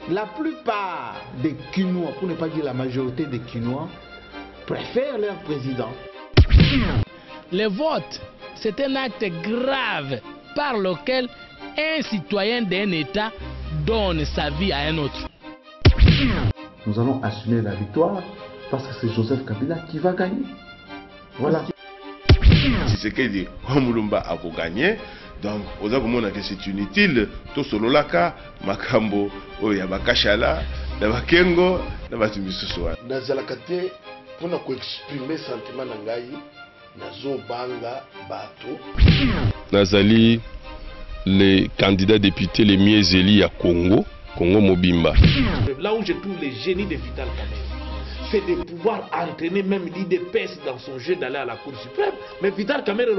La plupart des Kinois, pour ne pas dire la majorité des Kinois, préfèrent leur président. Le vote, c'est un acte grave par lequel un citoyen d'un État donne sa vie à un autre. Nous allons assumer la victoire parce que c'est Joseph Kabila qui va gagner. Voilà. Si c'est que dit Mulumba a gagné, donc c'est inutile. Tout solo laka, makambo, yabakashala, nabakengo, nabatimisuwa. Nazalakate pour nous exprimer sentiment nangai, nazo banga bato. Nazali les candidats députés les mieux élus à Congo, Congo Mobimba. Là où je trouve les génies de Vital Kamerhe, c'est de pouvoir entraîner même l'IDPS dans son jeu d'aller à la Cour suprême. Mais Vital Kamerhe,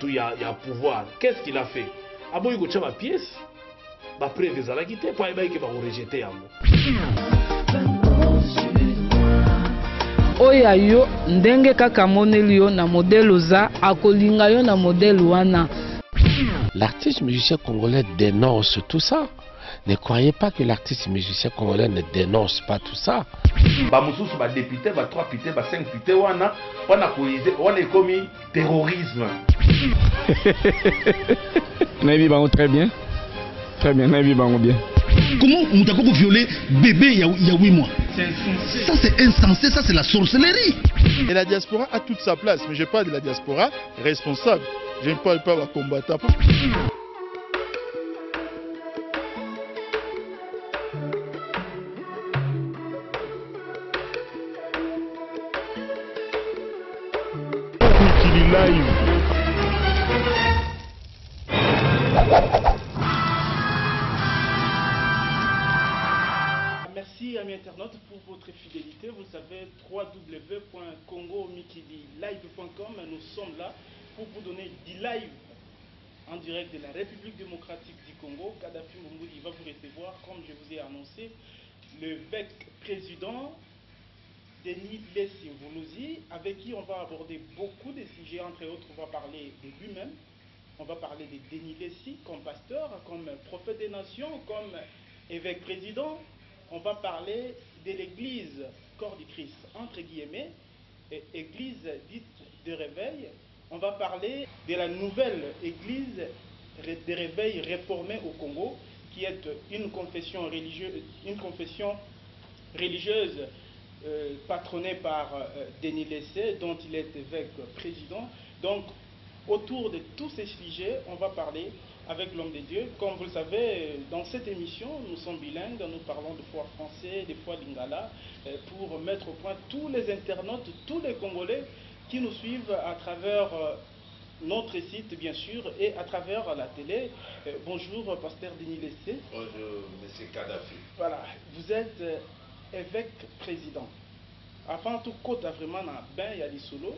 il y a pouvoir. Qu'est-ce qu'il a fait? Abo il a ma pièce, ma preuve des alakités, pour qu'il va rejeter. Oya yo ndenge kaka moneli yo na modèle oza akolinga yo na modèle wana. L'artiste musicien congolais dénonce tout ça. Ne croyez pas que l'artiste musicien congolais ne dénonce pas tout ça. Bamususu ba député, ba 3 députés, ba 5 députés wana koiser, on est commis terrorisme. Naibi bango très bien. Très bien, Naibi bango bien. Comment Moutako peut violer bébé il y a 8 mois? Ça c'est insensé, ça c'est la sorcellerie. Et la diaspora a toute sa place, mais je parle de la diaspora responsable. Je ne parle pas de combattant. Merci amis internautes pour votre fidélité. Vous savez, www.congomikidilive.com. Nous sommes là pour vous donner du live en direct de la République démocratique du Congo. Kadhafi Mboumoudi va vous recevoir, comme je vous ai annoncé, le président Denis Lessi Mvoulouzi, avec qui on va aborder beaucoup de sujets. Entre autres, on va parler de lui-même. On va parler de Denis Lessi comme pasteur, comme prophète des nations, comme évêque président. On va parler de l'église corps du Christ, entre guillemets, église dite de réveil. On va parler de la nouvelle église de réveil réformée au Congo, qui est une confession religieuse patronnée par Denis Lessi, dont il est évêque président. Donc, autour de tous ces sujets, on va parler avec l'homme de Dieu. Comme vous le savez, dans cette émission, nous sommes bilingues, nous parlons des fois français, des fois lingala, pour mettre au point tous les internautes, tous les Congolais qui nous suivent à travers notre site, bien sûr, et à travers la télé. Bonjour, pasteur Denis Lessi. Bonjour, monsieur Kadhafi. Voilà, vous êtes évêque président. Avant tout, côté vraiment na ben il y a des solos.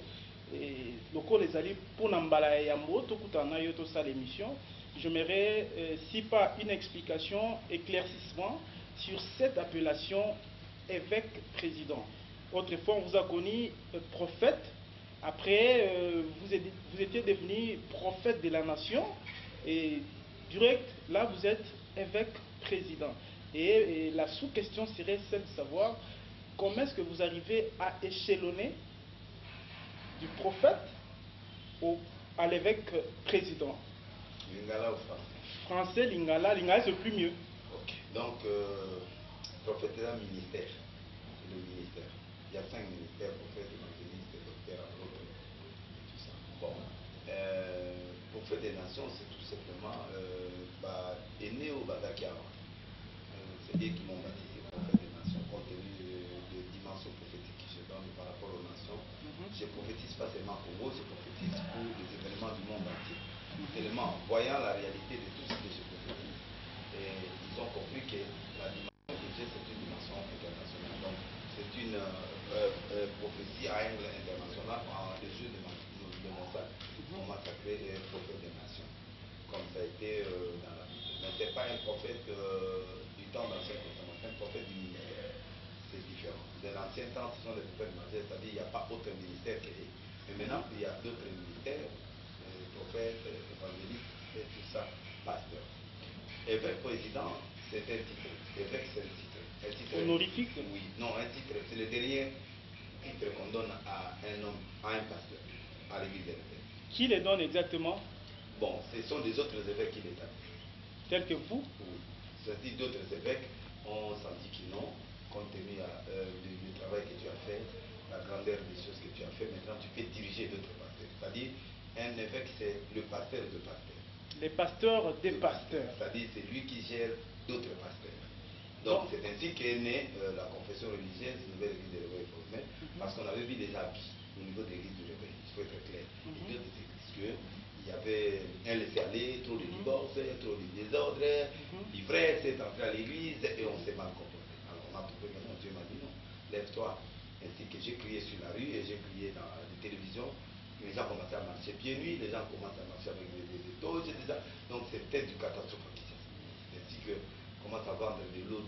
Et le col les alliés pour n'embalayer yambo, tout coûtant aïe tout ça l'émission. J'aimerais, si pas une explication, éclaircissement sur cette appellation évêque président. Autrefois, on vous a connu prophète. Après, vous étiez devenu prophète de la nation. Et direct, là, vous êtes évêque président. Et la sous-question serait celle de savoir comment est-ce que vous arrivez à échelonner du prophète à l'évêque président. Lingala ou français? Français, lingala. Lingala, c'est plus mieux. Ok. Donc, prophète est un ministère. Le ministère. Il y a 5 ministères, prophète, évangéliste, docteur, apôtre, tout ça. Bon. Prophète des nations, c'est tout simplement né au Badakiawa. C'est eux qui m'ont baptisé prophète des nations, compte tenu de dimension prophétique que je donne par rapport aux nations. Je ne prophétise pas seulement pour moi, je prophétise pour les événements du monde entier. Tellement, voyant la réalité de tout ce que je prophétise, et ils ont compris que la dimension de Dieu, c'est une dimension internationale. Donc, c'est une prophétie à angle international en le jeu de Mozart. On m'a sacré prophète des nations, comme ça a été dans la Bible. Mais ce n'est pas un prophète du temps d'Ancien Testament, c'est un prophète du ministère. C'est différent. De l'ancien temps, ce sont des prophètes majeurs, c'est-à-dire qu'il n'y a pas autre ministère que eux. Mais maintenant, il y a d'autres ministères. Prophète, évangéliste, et tout ça, pasteur. Évêque président, C'est un titre. Évêque, c'est un titre. Un titre honorifique? Oui, non, un titre. C'est le dernier titre qu'on donne à un homme, à un pasteur, à l'église des réveils. Qui les donne exactement? Bon, ce sont des autres évêques qui les donnent. Tels que vous? Oui. C'est-à-dire d'autres évêques ont senti qu'ils n'ont, compte tenu du travail que tu as fait, la grandeur des choses que tu as fait, maintenant tu peux diriger d'autres pasteurs. C'est-à-dire, un évêque, c'est le pasteur de pasteurs. Les pasteurs des pasteurs. C'est-à-dire, c'est lui qui gère d'autres pasteurs. Donc, c'est ainsi qu'est née la confession religieuse de Nouvelle Église des Réveils Réformés, parce qu'on avait vu des habits au niveau de l'Église du Réveil, il faut être clair. Et d'autres églises qu'il y avait un laisser-aller, trop de divorces, trop de désordre, l'ivresse est entrée à l'Église et on s'est mal comporté. Alors, on a trouvé maintenant, Dieu m'a dit non, lève-toi. Ainsi que j'ai crié sur la rue et j'ai crié dans la télévision. Les gens commençaient à marcher pieds nus, les gens commencent à marcher avec des toges, donc c'était du catastrophisme. Ainsi que commence à vendre de l'eau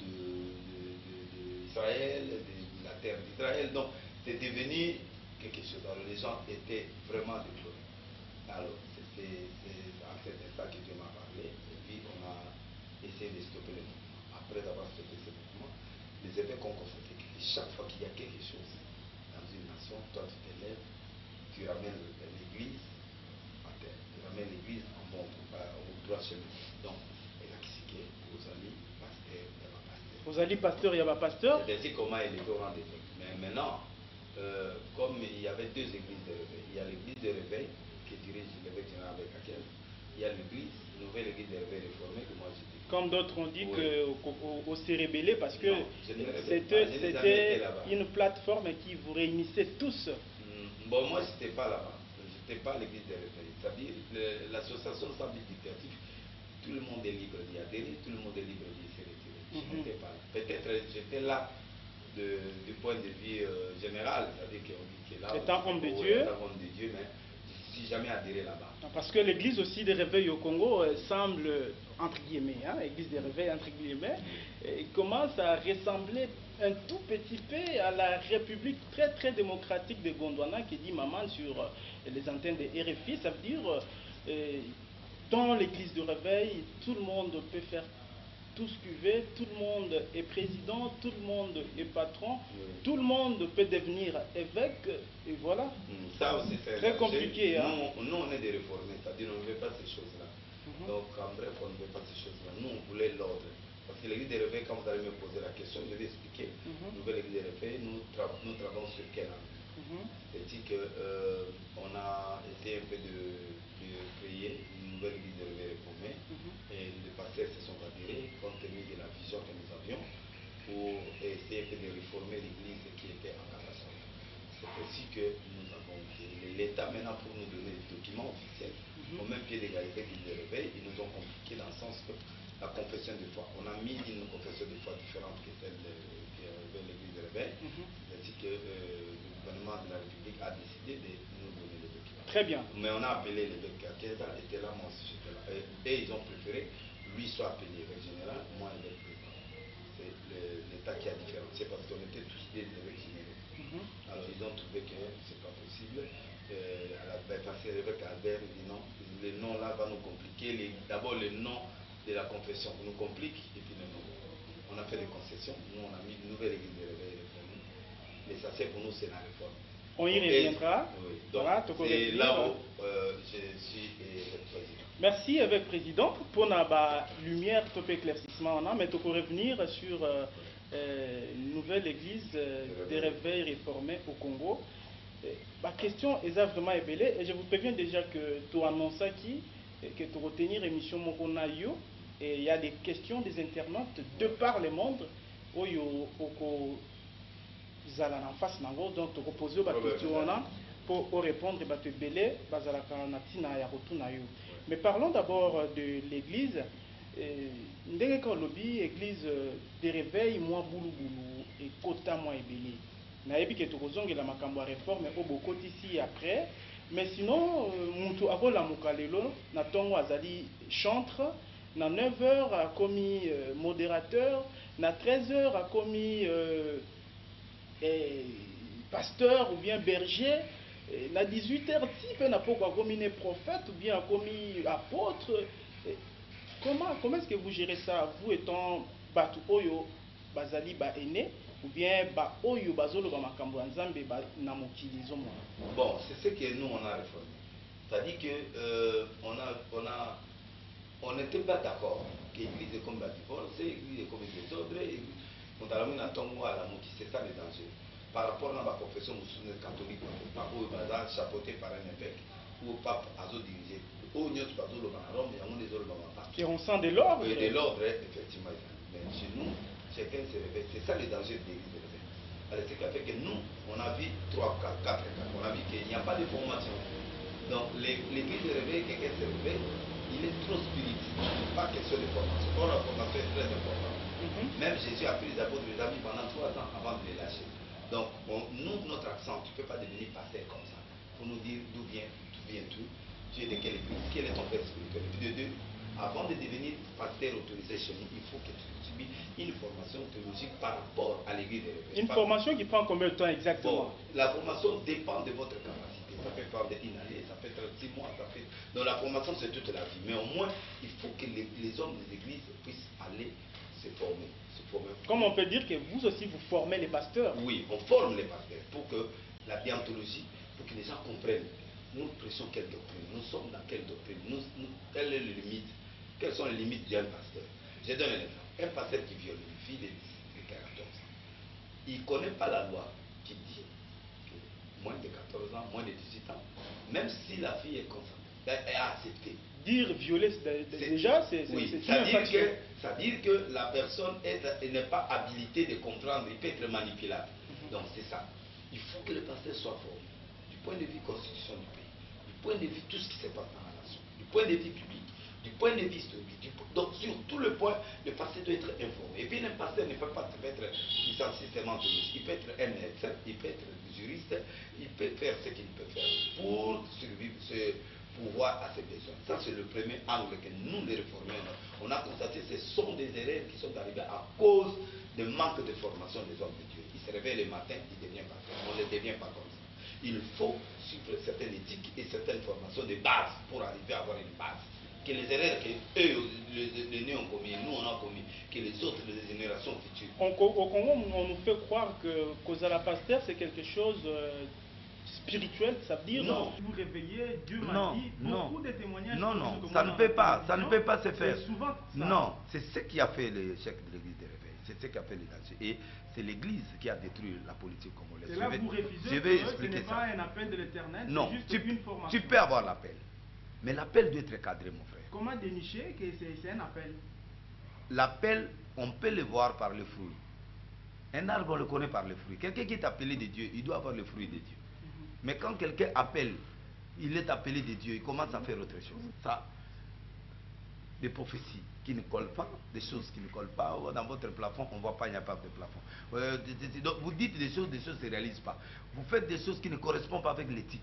d'Israël, de la terre d'Israël. Donc, c'est devenu quelque chose. Alors, les gens étaient vraiment déplorés. Alors, c'est en cet instant que Dieu m'a parlé. Et puis, on a essayé de stopper le mouvement. Après avoir stoppé ce mouvement, les évêques ont constaté que chaque fois qu'il y a quelque chose dans une nation, toi, tu te lèves, tu ramènes l'église à terre. Tu ramènes l'église en bon droit chemin. Donc, il y a qui c'est aux amis, pasteur, il y a pas pasteur. Aux amis, pasteur, il y a pas pasteur. C'est ainsi comment il est au rendez-vous. Mais maintenant, comme il y avait deux églises de réveil, il y a l'église de réveil qui dirige l'évêque général avec laquelle, il y a l'église, nouvelle église de réveil réformée que moi j'ai dit. Comme d'autres ont dit qu'on s'est rébellé parce que c'était une plateforme qui vous réunissait tous. Bon, moi, je n'étais pas là-bas. Je n'étais pas à l'église des réveils. C'est-à-dire, l'association sans but lucratif, tout le monde est libre d'y adhérer, tout le monde est libre d'y se retirer. Je n'étais pas là. Peut-être j'étais là du point de vue général, c'est-à-dire qu'on dit que là. Étant homme de Dieu. Homme de Dieu, mais je ne suis jamais adhéré là-bas. Parce que l'église aussi des réveils au Congo semble, entre guillemets, l'église des réveils, entre guillemets, commence à ressembler un tout petit peu à la République très très démocratique de Gondwana qui dit maman sur les antennes de RFI. Ça veut dire, dans l'église de réveil, tout le monde peut faire tout ce qu'il veut, tout le monde est président, tout le monde est patron, tout le monde peut devenir évêque, et voilà. Ça aussi, c'est très compliqué. Nous, on est des réformés, c'est-à-dire on ne veut pas ces choses-là. Donc, en bref, on ne veut pas ces choses-là. Nous, on voulait l'ordre. Parce que l'église des réveils, quand vous allez me poser la question, je vais expliquer. Nouvelle église des réveils, nous travaillons sur quel angle. C'est-à-dire qu'on a essayé un peu de créer une nouvelle église des réveils réformée. Et les pasteurs se sont adhérés compte tenu de la vision que nous avions pour essayer un peu de réformer l'église qui était en catastrophe. C'est ainsi que nous avons l'État maintenant pour nous donner des documents officiels au même pied d'égalité que les réveils. Ils nous ont compliqué dans le sens que la confession de foi. On a mis une confession de foi différente que celle qui révèle l'église de réveil. C'est-à-dire que le gouvernement de la République a décidé de nous donner les documents. Très bien. Mais on a appelé l'évêque Kaketa, était là, moi aussi j'étais là. Et ils ont préféré, lui soit appelé évêque général, moi évêque président. C'est l'État qui a différencié parce qu'on était tous des évêques généraux. Alors ils ont trouvé que c'est pas possible. Parce que l'évêque Albert dit non, le nom là va nous compliquer. D'abord le nom de la confession nous complique et puis le nom. On a fait des concessions. Nous on a mis une nouvelle église de réveil réformée. L'essentiel pour nous c'est la réforme. On y reviendra. Oui. Donc, c'est là où je suis président. Merci avec président pour la lumière, tout éclaircissement, mais tu peux revenir sur nouvelle église des réveils réformés au Congo. Ma question est vraiment ébellée et je vous préviens déjà que tu annonces que tu retenir l'émission Mokonayo et il y a des questions des internautes de par le monde où il y a zala en face nango donc tu reposes aux questions pour répondre et te belé bazala kanatina ya rotuna yo. Mais parlons d'abord de l'église. Ndenge ka lobby église des réveils moi boulou et kota moi ebele. Na yebi ke tokozongela makambo ya réforme au bokoti ici après. Mais sinon mutu akola mukalelo na tongo azali chantre na 9h a commis modérateur na 13h a commis pasteur ou bien berger, na 18h, si peu n'a pas commis prophète ou bien commis apôtre. Comment est-ce que vous gérez ça, vous étant Batu Oyo, Bazali Ba Aîné, ou bien Ba Oyo Bazolo Ba Makambo Nzambe Ba Namokilizo? Bon, c'est ce que nous on a réformé. C'est-à-dire que on n'était pas d'accord que l'église est comme la divorce, l'église est comme les autres, on a mis un tombeau à la mouki, c'est ça le danger. Par rapport à ma confession musulmane catholique, par rapport à chapeauté par un évêque, ou pape Azo dirigé, ou n'y a pas de Rome, il y a des autres dans et on sent de l'ordre. Et de l'ordre, effectivement. Mais chez nous, chacun se réveille. C'est ça le danger de l'église de l'éveil. Alors, ce qui a fait que nous, on a vu 3, 4 cas. On a vu qu'il n'y a pas de formation. Donc, l'église de réveil, quelqu'un se réveille, il est trop spirituel. Pas question de formation. Or, la formation est très importante. Même Jésus a pris les apôtres, les amis pendant 3 ans avant de les lâcher. Donc, nous, notre accent, tu ne peux pas devenir pasteur comme ça. Pour nous dire d'où vient tout. Tu es de quelle église, quel est ton père spirituel. Et puis de deux, avant de devenir pasteur autorisé chez nous, il faut que tu subis une formation théologique par rapport à l'église de l'évêque. Une formation qui prend combien de temps exactement? Bon, la formation dépend de votre capacité. Ça peut prendre une année, ça peut être 6 mois, ça fait... Donc la formation c'est toute la vie. Mais au moins, il faut que les hommes des églises puissent aller se former. Comme on peut dire que vous aussi vous formez les pasteurs? Oui, on forme les pasteurs pour que la déontologie, pour que les gens comprennent. Nous prêchons quelle doctrine, nous sommes dans quelle doctrine, quelle est la limite, quelles sont les limites d'un pasteur. Je donne un exemple. Un pasteur qui viole une fille de 14 ans, il ne connaît pas la loi qui dit que moins de 14 ans, moins de 18 ans, même si la fille est consentante, est acceptée. Dire violer déjà, c'est oui, une infraction. Ça veut dire que la personne n'est pas habilitée de comprendre, il peut être manipulable. Donc c'est ça. Il faut que le pasteur soit formé du point de vue constitution du pays, du point de vue tout ce qui se passe dans la nation, du point de vue public, du point de vue historique. Donc sur tout le point, le pasteur doit être informé. Et puis le pasteur ne peut pas être licencié seulement théologique. Il peut être un médecin, il peut être juriste, il peut faire ce qu'il peut faire pour survivre, pouvoir à ses besoins. Ça, c'est le premier angle que nous, les réformeurs, on a constaté que ce sont des erreurs qui sont arrivées à cause du manque de formation des hommes de Dieu. Ils se réveillent le matin, ils deviennent pasteur. On ne devient pas comme ça. Il faut suivre certaines éthiques et certaines formations de base pour arriver à avoir une base. Que les erreurs que eux, les nés ont commis, nous on a commis, que les autres, les générations futures. Au Congo, on nous fait croire que Kozala pasteur, c'est quelque chose spirituel, ça veut dire non. Vous réveillez, Dieu m'a dit, beaucoup de témoignages. Non, ça ne peut pas, ça ne peut pas se faire. Souvent ça. Non, c'est ce qui a fait l'échec de l'église de réveil, c'est ce qui a fait les dangers. Et c'est l'église qui a détruit la politique congolaise. Et là, vous refusez je vais expliquer ce n'est pas un appel de l'Éternel, c'est juste une formation. Tu peux avoir l'appel, mais l'appel doit être cadré, mon frère. Comment dénicher que c'est un appel? L'appel, on peut le voir par le fruit. Un arbre, on le connaît par le fruit. Quelqu'un qui est appelé de Dieu, il doit avoir le fruit de Dieu. Mais quand quelqu'un appelle, il est appelé de Dieu, il commence à faire autre chose. Ça, des prophéties qui ne collent pas, des choses qui ne collent pas. Dans votre plafond, on ne voit pas, il n'y a pas de plafond. Donc vous dites des choses ne se réalisent pas. Vous faites des choses qui ne correspondent pas avec l'éthique.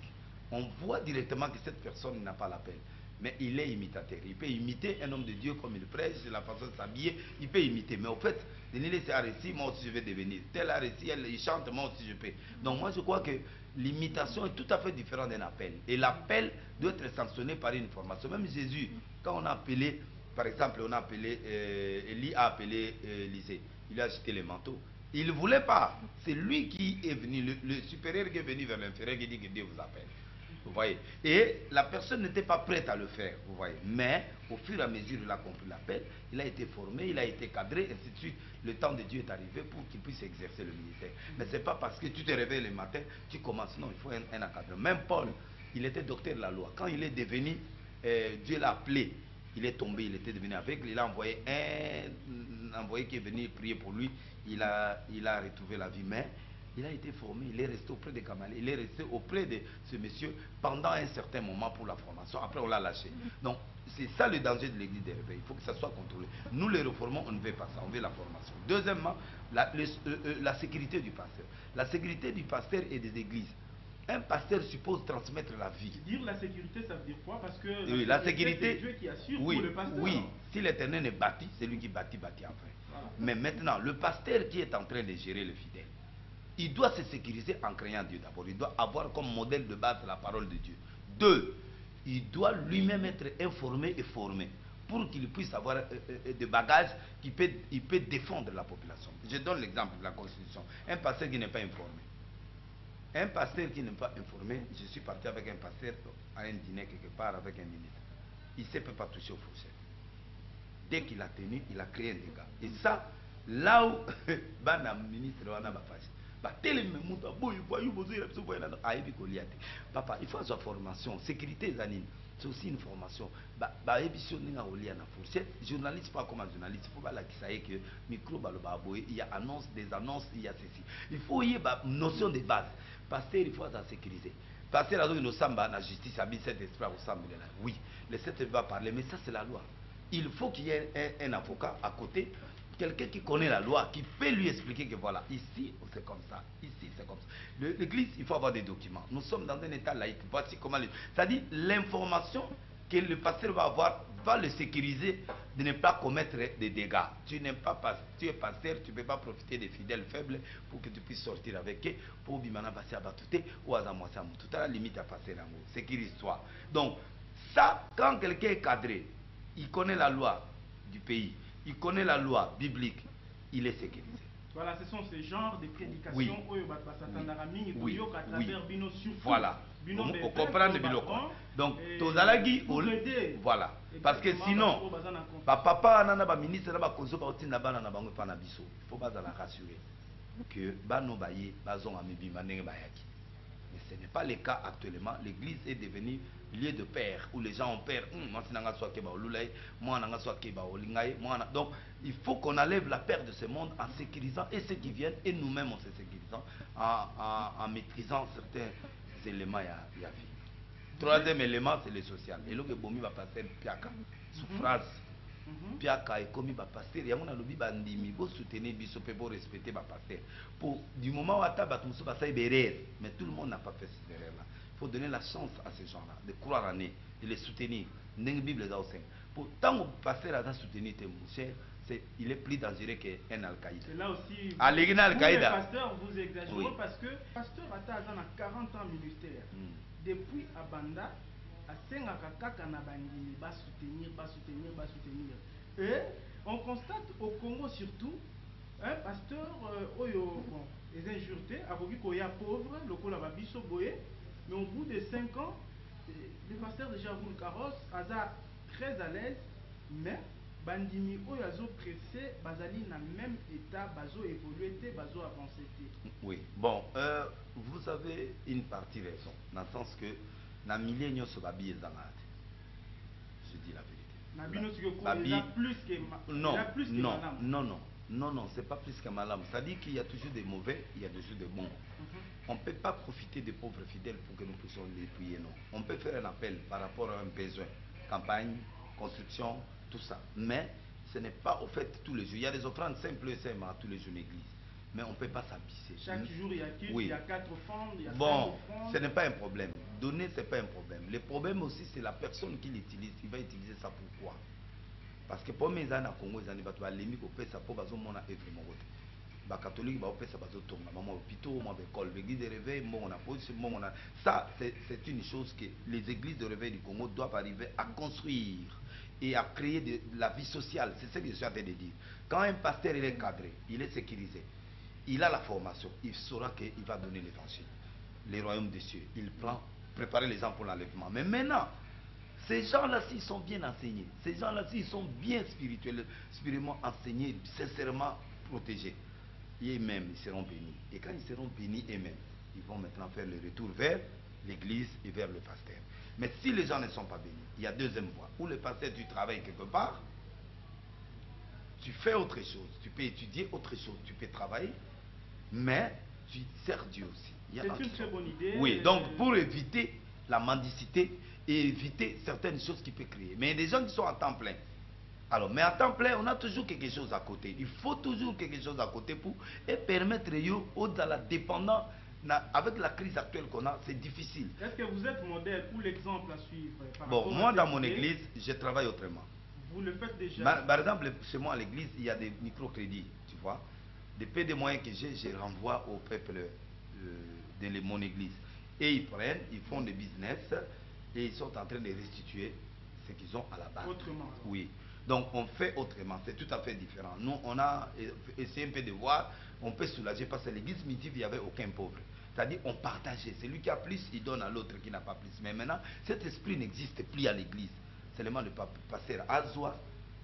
On voit directement que cette personne n'a pas l'appel. Mais il est imitateur. Il peut imiter un homme de Dieu comme il prêche, la façon de s'habiller, il peut imiter. Mais au fait, c'est un récit, moi aussi je vais devenir. Tel un récit, il chante, moi aussi je peux. Donc moi je crois que l'imitation est tout à fait différente d'un appel. Et l'appel doit être sanctionné par une formation. Même Jésus, quand on a appelé, par exemple, on a appelé, Élie a appelé Élisée, il a acheté les manteaux. Il ne voulait pas. C'est lui qui est venu, le supérieur qui est venu vers l'inférieur qui dit que Dieu vous appelle. Vous voyez. Et la personne n'était pas prête à le faire, vous voyez. Mais au fur et à mesure, il a compris l'appel, il a été formé, il a été cadré, et ainsi de suite. Le temps de Dieu est arrivé pour qu'il puisse exercer le ministère. Mais ce n'est pas parce que tu te réveilles le matin, tu commences. Non, il faut un encadrement. Même Paul, il était docteur de la loi. Quand il est devenu, Dieu l'a appelé, il est tombé, il était devenu aveugle, il a envoyé un envoyé qui est venu prier pour lui, il a retrouvé la vie. Mais il a été formé, il est resté auprès de Gamaliel, il est resté auprès de ce monsieur pendant un certain moment pour la formation. Après, on l'a lâché. Donc, c'est ça le danger de l'église des réveils. Il faut que ça soit contrôlé. Nous, les réformants, on ne veut pas ça, on veut la formation. Deuxièmement, la sécurité du pasteur. La sécurité du pasteur et des églises. Un pasteur suppose transmettre la vie. Dire la sécurité, ça veut dire quoi? Parce que oui, la sécurité, c'est Dieu qui assure oui, pour le pasteur. Oui, si l'Éternel est bâti, c'est lui qui bâtit après. Voilà. Mais maintenant, le pasteur qui est en train de gérer le fidèle, il doit se sécuriser en craignant Dieu d'abord. Il doit avoir comme modèle de base la parole de Dieu. Deux, il doit lui-même être informé et formé pour qu'il puisse avoir des bagages il peut défendre la population. Je donne l'exemple de la Constitution. Un pasteur qui n'est pas informé. Un pasteur qui n'est pas informé, je suis parti avec un pasteur à un dîner quelque part avec un ministre. Il ne peut pas toucher aux fourchettes. Dès qu'il a tenu, il a créé un dégât. Et ça, là où le ministre a papa, il faut avoir formation. Sécurité, c'est aussi une formation. Journaliste, pas comme un journaliste, il faut pas que micro, il y a des annonces, il y a ceci. Il faut y avoir une notion de base. Pasteur, il faut la sécuriser. Pasteur, il y a la justice, il y a cet esprit au samedi. Oui, le 7 va parler, mais ça c'est la loi. Il faut qu'il y ait un avocat à côté, quelqu'un qui connaît la loi, qui peut lui expliquer que voilà, ici c'est comme ça, ici c'est comme ça. L'église, il faut avoir des documents. Nous sommes dans un état laïque. Voici comment. C'est-à-dire l'information que le pasteur va avoir va le sécuriser de ne pas commettre des dégâts. Tu es pasteur, tu ne peux pas profiter des fidèles faibles pour que tu puisses sortir avec eux pour bimana passer à batouté ou à zamoisa tout à la limite à passer là. Sécurise-toi. Donc ça, quand quelqu'un est cadré, il connaît la loi du pays, il connaît la loi biblique, il est sécurisé. Voilà, ce sont ces genres de prédications oui. Oui. À travers Bino surtout. Voilà. On comprend de Biloko. Donc, Tozalagi, voilà. Parce que sinon, papa, nana, ministre, nana, konzo, baotina, nana, bango, panabiso. Il faut pas rassurer que bano baye, bazon, amibi, manenge, bayaki. Mais ce n'est pas le cas actuellement. L'église est devenue lieu de père où les gens ont peur. Donc, il faut qu'on enlève la peur de ce monde en sécurisant et ceux qui viennent et nous-mêmes en se sécurisant, en maîtrisant certains éléments. Troisième élément, c'est le social. Et là, il va passer piaka, souffrance. Piaka et comme il va passer, il y a un lobby bandimi, pour soutenir, pour respecter ma pasteur. Pour du moment où tu as fait des erreurs, mais tout le monde n'a pas fait ces erreurs-là. Il faut donner la chance à ces gens-là de croire en eux, de les soutenir. Pour tant que pasteur a soutenu tes mouchers, il est plus dangereux qu'un Al-Qaïda. Et là aussi, Al-Qaïda. Pasteur, vous exagérez oui. Parce que pasteur a 40 ans ministère. Depuis Abanda, à Sengakaka na bandini, va soutenir. Et on constate au Congo surtout, un pasteur, les injurés, à Koya pauvre, le Kolababiso Boye, mais au bout de 5 ans, le pasteur déjà roule carrosse, Aza très à l'aise, mais bandimi oyazo pressé, bazali na même état, bazo évolué, bazo avancé. Oui, bon, vous avez une partie raison, dans le sens que na milléniaux se babi et zangat. Je dis la vérité. Il y a plus que non, c'est pas plus que malam. C'est-à-dire qu'il y a toujours des mauvais, il y a toujours des bons. On ne peut pas profiter des pauvres fidèles pour que nous puissions les prier, non. On peut faire un appel par rapport à un besoin, campagne, construction, tout ça. Mais ce n'est pas au fait tous les jours. Il y a des offrandes simples et simples à tous les jours en église. Mais on ne peut pas s'abuser. Chaque jour, il y a qui, il y a 4 offrandes, il y a 5 bon, offrandes. Ce n'est pas un problème. Donner, ce n'est pas un problème. Le problème aussi, c'est la personne qui l'utilise. Il va utiliser ça pourquoi? Parce que pour mes amis au Congo, ils ont les limites au ça pour bazo mon œuvre mon côté. Les catholiques ba ça bazo tourner maman hôpital, moi école, l'église de réveil, moi on a posé moi on a ça c'est une chose que les églises de réveil du Congo doivent arriver à construire et à créer de la vie sociale. C'est ce que je suis en train de dire. Quand un pasteur il est cadré, il est sécurisé, il a la formation, il saura qu'il va donner l'évangile, les royaumes des cieux. Il préparer les gens pour l'enlèvement. Mais maintenant, ces gens-là, s'ils sont bien enseignés, ces gens-là, s'ils sont bien spirituellement enseignés, sincèrement protégés, eux-mêmes, ils seront bénis. Et quand ils seront bénis eux-mêmes, ils vont maintenant faire le retour vers l'église et vers le pasteur. Mais si les gens ne sont pas bénis, il y a deuxième voie. Où le pasteur, tu travailles quelque part, tu fais autre chose, tu peux étudier autre chose, tu peux travailler, mais tu sers Dieu aussi. C'est une très bonne idée. Oui, donc pour éviter la mendicité et éviter certaines choses qui peuvent créer. Mais il y a des gens qui sont à temps plein. Alors, mais à temps plein, on a toujours quelque chose à côté. Il faut toujours quelque chose à côté pour et permettre aux dépendants. Avec la crise actuelle qu'on a, c'est difficile. Est-ce que vous êtes modèle ou l'exemple à suivre? Bon, moi dans mon église, je travaille autrement. Vous le faites déjà? Par exemple, chez moi à l'église, il y a des microcrédits, tu vois. Des peu de moyens que j'ai, je renvoie au peuple de mon église. Et ils prennent, ils font des business et ils sont en train de restituer ce qu'ils ont à la base. Autrement. Oui. Donc on fait autrement, c'est tout à fait différent. Nous, on a essayé un peu de voir, on peut soulager parce que l'église primitive, il n'y avait aucun pauvre. C'est-à-dire on partageait. Celui qui a plus, il donne à l'autre qui n'a pas plus. Mais maintenant, cet esprit n'existe plus à l'église. Seulement le pasteur Azoa,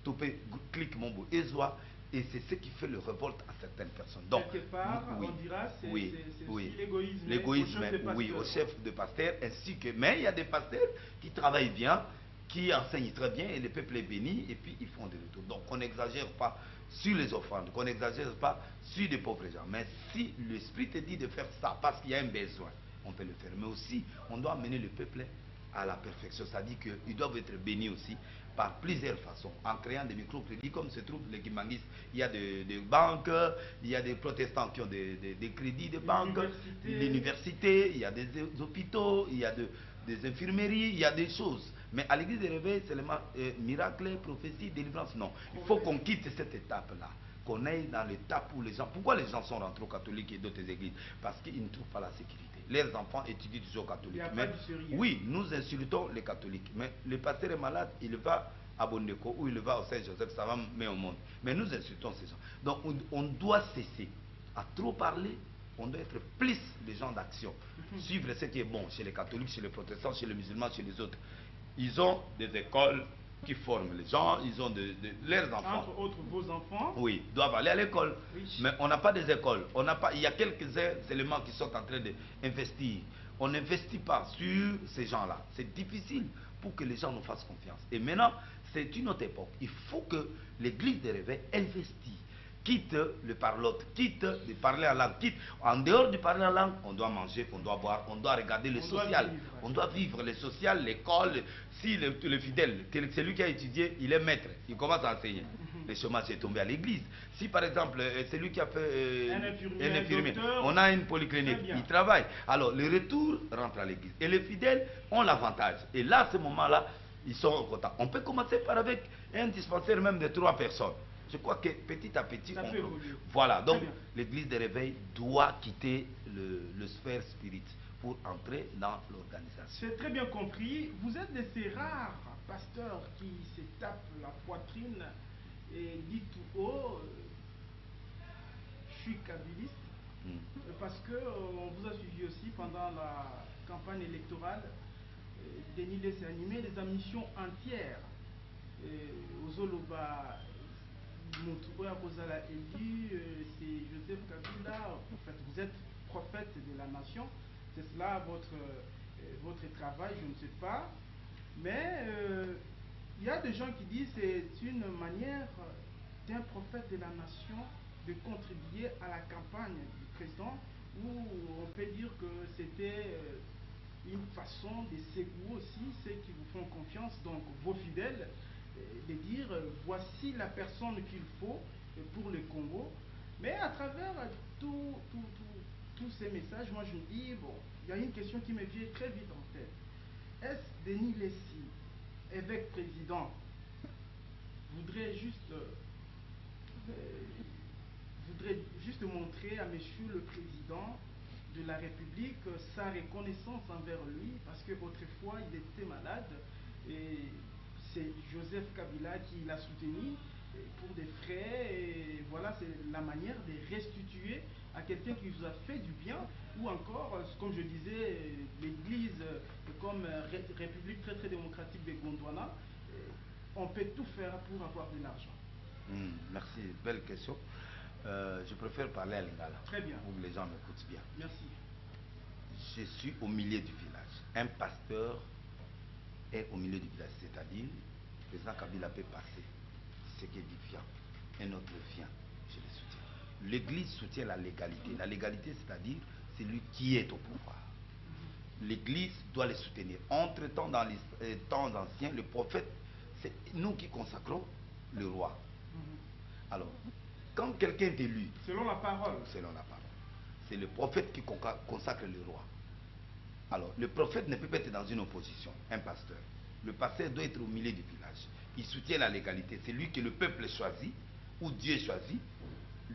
Topé, clique mon beau, Ezoa, et c'est ce qui fait le révolte à certaines personnes. Donc, quelque part, oui, on dira c'est oui, l'égoïsme. L'égoïsme, oui, au chef de pasteur, ainsi que. Mais il y a des pasteurs qui travaillent bien, qui enseignent très bien, et le peuple est béni, et puis ils font des retours. Donc on n'exagère pas sur les offrandes, qu'on n'exagère pas sur les pauvres gens. Mais si l'esprit te dit de faire ça parce qu'il y a un besoin, on peut le faire. Mais aussi, on doit amener le peuple à la perfection. C'est-à-dire qu'ils doivent être bénis aussi par plusieurs façons, en créant des microcrédits comme se trouve les Kimanguis. Il y a des banques, il y a des protestants qui ont des crédits de banque, l'université, il y a des hôpitaux, il y a des infirmeries, il y a des choses. Mais à l'église des réveils, c'est seulement miracle, prophétie, délivrance. Non, il faut qu'on quitte cette étape-là, qu'on aille dans l'étape où les gens... Pourquoi les gens sont rentrés aux catholiques et d'autres églises? Parce qu'ils ne trouvent pas la sécurité. Leurs enfants étudient toujours aux catholiques. Mais, oui, nous insultons les catholiques. Mais le pasteur est malade, il va à Bondeko ou il va au Saint-Joseph, ça va mettre au monde. Mais nous insultons ces gens. Donc on doit cesser à trop parler. On doit être plus les gens d'action. Suivre ce qui est bon chez les catholiques, chez les protestants, chez les musulmans, chez les autres. Ils ont des écoles qui forment les gens, ils ont leurs enfants. Entre autres, vos enfants. Oui, doivent aller à l'école. Oui. Mais on n'a pas des écoles. On n'a pas, il y a quelques éléments qui sont en train d'investir. On n'investit pas sur ces gens-là. C'est difficile pour que les gens nous fassent confiance. Et maintenant, c'est une autre époque. Il faut que l'église des réveils investisse. Quitte le parlotte, quitte de parler en langue, quitte en dehors de parler en langue, on doit manger, on doit boire, on doit regarder le social, on doit vivre le social, l'école. Si le fidèle, celui qui a étudié, il est maître, il commence à enseigner. Le chômage est tombé à l'église. Si par exemple, celui qui a fait un infirmier, on a une polyclinique, il travaille. Alors le retour rentre à l'église. Et les fidèles ont l'avantage. Et là, à ce moment-là, ils sont contents. On peut commencer par avec un dispensaire même de 3 personnes. Je crois que petit à petit, voilà. Donc, l'église des réveils doit quitter le sphère spirit pour entrer dans l'organisation. C'est très bien compris. Vous êtes de ces rares pasteurs qui se tapent la poitrine et disent tout haut, je suis kabbyliste, parce qu'on vous a suivi aussi pendant la campagne électorale. Denis s'est animé des émissions entières aux Oloba. Moutouya Kozala élu, c'est Joseph Kabila, vous êtes prophète de la nation, c'est cela votre travail, je ne sais pas. Mais il y a des gens qui disent que c'est une manière d'un prophète de la nation de contribuer à la campagne du président, où on peut dire que c'était une façon de séduire aussi ceux qui vous font confiance, donc vos fidèles, de dire voici la personne qu'il faut pour le Congo. Mais à travers tous ces messages, moi je me dis, bon, il y a une question qui me vient très vite en tête. Est-ce Denis Lessi, évêque président, voudrait juste montrer à monsieur le président de la République sa reconnaissance envers lui, parce qu'autrefois il était malade et c'est Joseph Kabila qui l'a soutenu pour des frais, et voilà, c'est la manière de restituer à quelqu'un qui vous a fait du bien, ou encore, comme je disais, l'église comme République très très démocratique de Gondwana, on peut tout faire pour avoir de l'argent. Merci, belle question. Je préfère parler à Lingala. Très bien. Pour que les gens m'écoutent bien. Merci. Je suis au milieu du village. Un pasteur est au milieu du village, c'est-à-dire le président Kabila peut passer, ce qui est vient, un autre vient, je le soutiens. L'église soutient la légalité. La légalité, c'est-à-dire celui qui est au pouvoir. L'église doit les soutenir. Entre-temps, dans les temps anciens, le prophète, c'est nous qui consacrons le roi. Alors, quand quelqu'un est élu, selon la parole, c'est le prophète qui consacre le roi. Alors, le prophète ne peut pas être dans une opposition, un pasteur. Le pasteur doit être au milieu du village. Il soutient la légalité. C'est lui que le peuple choisit, ou Dieu choisit,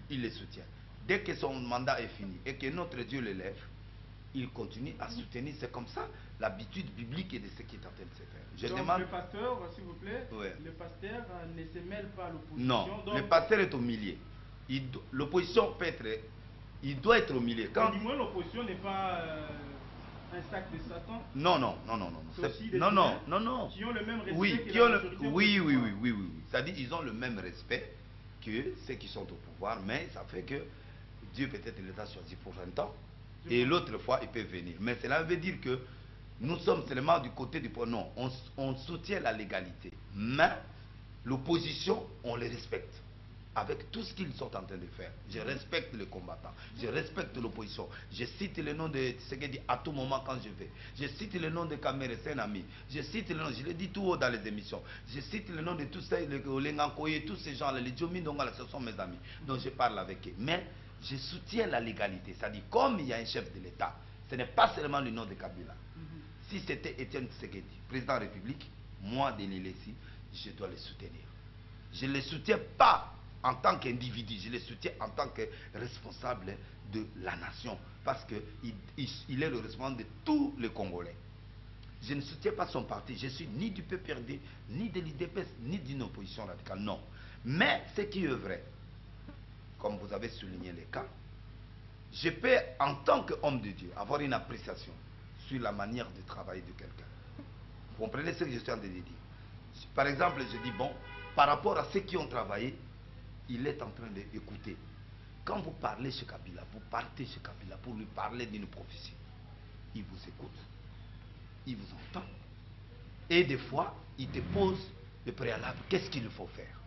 il le soutient. Dès que son mandat est fini et que notre Dieu l'élève, il continue à soutenir. C'est comme ça l'habitude biblique de ce qui est en train de se faire. Je donc, demande... le pasteur, s'il vous plaît, ouais. Le pasteur ne se mêle pas à l'opposition. Non, donc... le pasteur est au milieu. L'opposition peut être... Il doit être au milieu. Quand... Du moins, l'opposition n'est pas un sac de Satan. Non. Non. Qui ont le même respect oui, que la majorité. Oui. C'est-à-dire qu'ils ont le même respect que ceux qui sont au pouvoir, mais ça fait que Dieu peut-être les a choisis pour un temps, et l'autre fois, il peut venir. Mais cela veut dire que nous sommes seulement du côté du pouvoir. Non, on soutient la légalité. Mais l'opposition, on les respecte. Avec tout ce qu'ils sont en train de faire. Je respecte les combattants. Je respecte l'opposition. Je cite le nom de Tshisekedi à tout moment quand je vais. Je cite le nom de Kamere, c'est un ami. Je cite le nom, je le dis tout haut dans les émissions. Je cite le nom de tous ces, les Ngankoye, tous ces gens-là, les Djomi Ndongala, ce sont mes amis. Donc je parle avec eux. Mais je soutiens la légalité. C'est-à-dire, comme il y a un chef de l'État, ce n'est pas seulement le nom de Kabila. Si c'était Etienne Tshisekedi, président de la République, moi, Denis Lessi, je dois le soutenir. Je ne le soutiens pas en tant qu'individu, je le soutiens en tant que responsable de la nation, parce qu'il est le responsable de tous les Congolais. Je ne soutiens pas son parti, je suis ni du PPRD, ni de l'IDPS, ni d'une opposition radicale, non. Mais ce qui est vrai, comme vous avez souligné les cas, je peux, en tant qu'homme de Dieu, avoir une appréciation sur la manière de travailler de quelqu'un. Vous comprenez ce que je suis en train de dire? Par exemple, je dis, bon, par rapport à ceux qui ont travaillé, il est en train d'écouter. Quand vous parlez chez Kabila, vous partez chez Kabila pour lui parler d'une prophétie. Il vous écoute, il vous entend. Et des fois, il te pose le préalable. Qu'est-ce qu'il faut faire?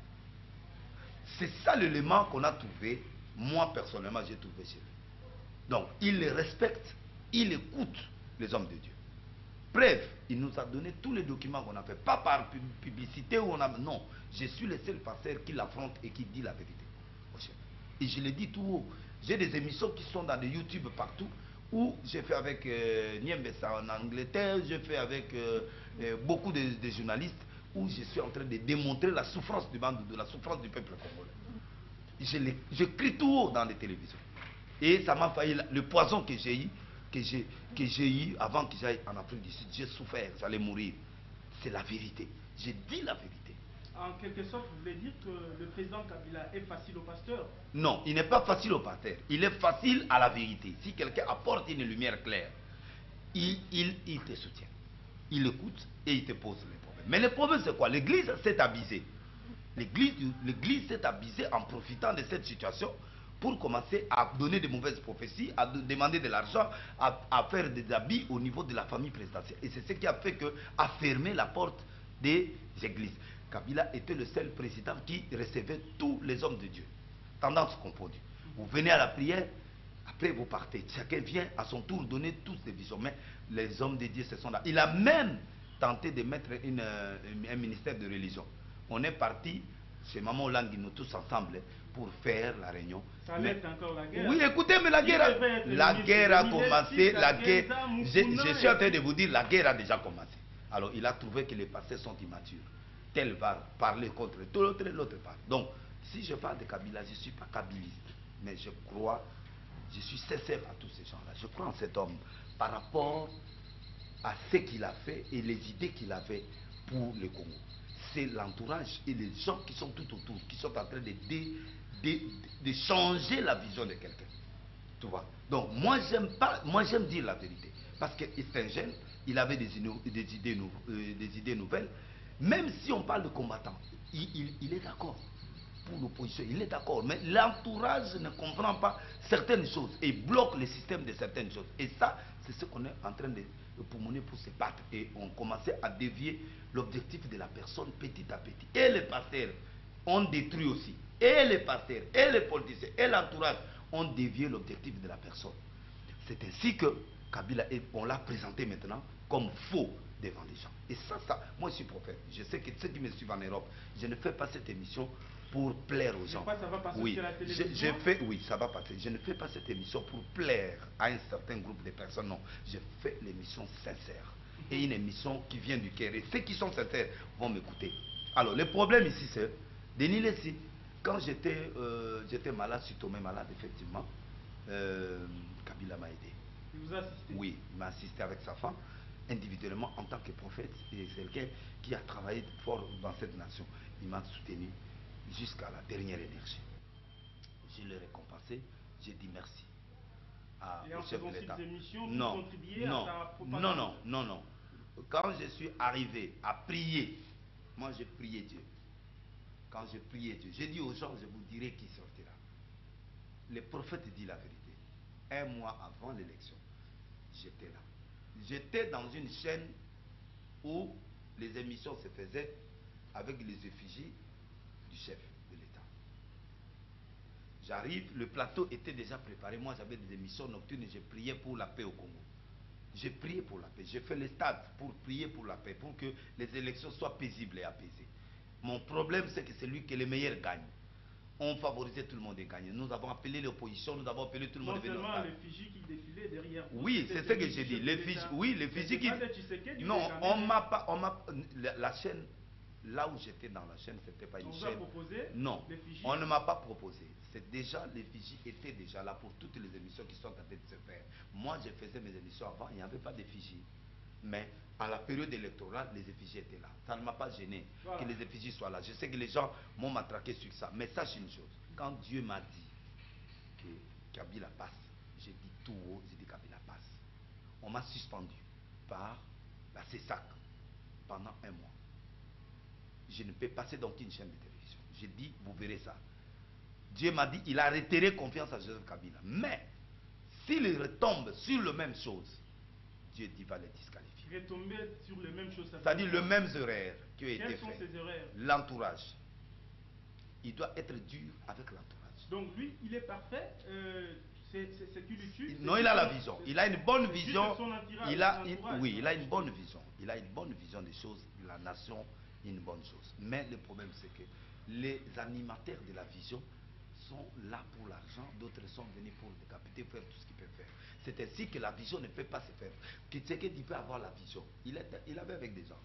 C'est ça l'élément qu'on a trouvé, moi personnellement, j'ai trouvé chez lui. Donc, il les respecte, il écoute les hommes de Dieu. Bref, il nous a donné tous les documents qu'on a fait, pas par publicité où on a... Non, je suis le seul pasteur qui l'affronte et qui dit la vérité. Et je le dis tout haut. J'ai des émissions qui sont dans des YouTube partout, où j'ai fait avec Niembessa en Angleterre, j'ai fait avec beaucoup de journalistes, où je suis en train de démontrer la souffrance du monde, de la souffrance du peuple congolais. Je crie tout haut dans les télévisions. Et ça m'a failli, le poison que j'ai eu, que j'ai eu avant que j'aille en Afrique du Sud, j'ai souffert, j'allais mourir. C'est la vérité. J'ai dit la vérité. En quelque sorte, vous voulez dire que le président Kabila est facile au pasteur? Non, il n'est pas facile au pasteur. Il est facile à la vérité. Si quelqu'un apporte une lumière claire, il te soutient. Il écoute et il te pose les problèmes. Mais le problème, c'est quoi? L'Église s'est abusée. L'Église s'est abusée en profitant de cette situation pour commencer à donner de mauvaises prophéties, à demander de l'argent, à faire des habits au niveau de la famille présidentielle. Et c'est ce qui a fait à fermer la porte des églises. Kabila était le seul président qui recevait tous les hommes de Dieu, tendance confondue. Vous venez à la prière, après vous partez. Chacun vient à son tour donner tous ses visions. Mais les hommes de Dieu, ce sont là. Il a même tenté de mettre un ministère de religion. On est parti chez Maman Languino tous ensemble pour faire la réunion. Ça allait être encore la guerre. Oui, écoutez, mais la guerre a commencé. Je suis en train de vous dire, la guerre a déjà commencé. Alors il a trouvé que les pasteurs sont immatures. Tel va parler contre tout l'autre, l'autre part. Donc, si je parle de Kabila, je ne suis pas kabiliste. Mais je crois, je suis sincère à tous ces gens-là. Je crois en cet homme par rapport à ce qu'il a fait et les idées qu'il avait pour le Congo. C'est l'entourage et les gens qui sont tout autour, qui sont en train de changer la vision de quelqu'un. Tu vois? Donc, moi, j'aime dire la vérité. Parce que c'est un jeune, il avait des idées nouvelles. Même si on parle de combattants, il est d'accord pour l'opposition, il est d'accord. Mais l'entourage ne comprend pas certaines choses et bloque le système de certaines choses. Et ça, c'est ce qu'on est en train de mener pour se battre. Et on commençait à dévier l'objectif de la personne petit à petit. Et les pasteurs ont détruit aussi. Et les pasteurs, et les politiciens, et l'entourage ont dévié l'objectif de la personne. C'est ainsi que Kabila, on l'a présenté maintenant comme faux devant les gens. Et ça, moi je suis prophète. Je sais que ceux qui me suivent en Europe, je ne fais pas cette émission pour plaire aux gens. Ça va passer oui, sur la télévision? Oui, ça va passer. Je ne fais pas cette émission pour plaire à un certain groupe de personnes. Non, je fais l'émission sincère. Et une émission qui vient du cœur. Et ceux qui sont sincères vont m'écouter. Alors, le problème ici, c'est, Denis Lessi, quand j'étais malade, je suis tombé malade, effectivement, Kabila m'a aidé. Il vous a assisté? Oui, il m'a assisté avec sa femme, individuellement en tant que prophète. Et c'est quelqu'un qui a travaillé fort dans cette nation. Il m'a soutenu jusqu'à la dernière énergie. Je l'ai récompensé, j'ai dit merci au chef de l'État. Non, non. Quand je suis arrivé à prier, moi j'ai prié Dieu. Quand j'ai prié Dieu, j'ai dit aux gens, je vous dirai qui sortira. Le prophète dit la vérité. Un mois avant l'élection, j'étais là. J'étais dans une chaîne où les émissions se faisaient avec les effigies du chef de l'État. J'arrive, le plateau était déjà préparé. Moi, j'avais des émissions nocturnes et j'ai prié pour la paix au Congo. J'ai prié pour la paix. J'ai fait les stades pour prier pour la paix, pour que les élections soient paisibles et apaisées. Mon problème, c'est que c'est lui qui est le meilleur gagne. On favorisait tout le monde et gagne. Nous avons appelé l'opposition, nous avons appelé tout le monde. Non seulement les fichiers qui défilaient derrière vous. Oui, c'est ce que j'ai dit. Les fichiers, oui, les fichiers qui... Non, on m'a pas... La chaîne, là où j'étais dans la chaîne, c'était pas une chaîne. On vous a proposé? Non, on ne m'a pas proposé. C'est déjà, les fichiers étaient déjà là pour toutes les émissions qui sont en train de se faire. Moi, je faisais mes émissions avant, il n'y avait pas de fichiers. Mais à la période électorale, les effigies étaient là. Ça ne m'a pas gêné que les effigies soient là. Je sais que les gens m'ont matraqué sur ça. Mais sache une chose. Quand Dieu m'a dit que Kabila passe, j'ai dit tout haut, j'ai dit Kabila passe. On m'a suspendu par la CESAC pendant un mois. Je ne peux passer dans une chaîne de télévision. J'ai dit, vous verrez ça. Dieu m'a dit, il a retiré confiance à Joseph Kabila. Mais, s'il retombe sur la même chose, Dieu dit va les disqualifier. Retomber sur les mêmes choses. C'est-à-dire les mêmes erreurs qui ont été faites. Quelles sont ces erreurs? L'entourage. Il doit être dur avec l'entourage. Donc lui, il est parfait. C'est qu'il tue. Non, il a la vision. Il a une bonne vision. Il a une bonne vision. Il a une bonne vision des choses. La nation, une bonne chose. Mais le problème, c'est que les animateurs de la vision sont là pour l'argent, d'autres sont venus pour décapiter, faire tout ce qu'ils peuvent faire. C'est ainsi que la vision ne peut pas se faire. Tshisekedi peut avoir la vision. Il avait avec des gens.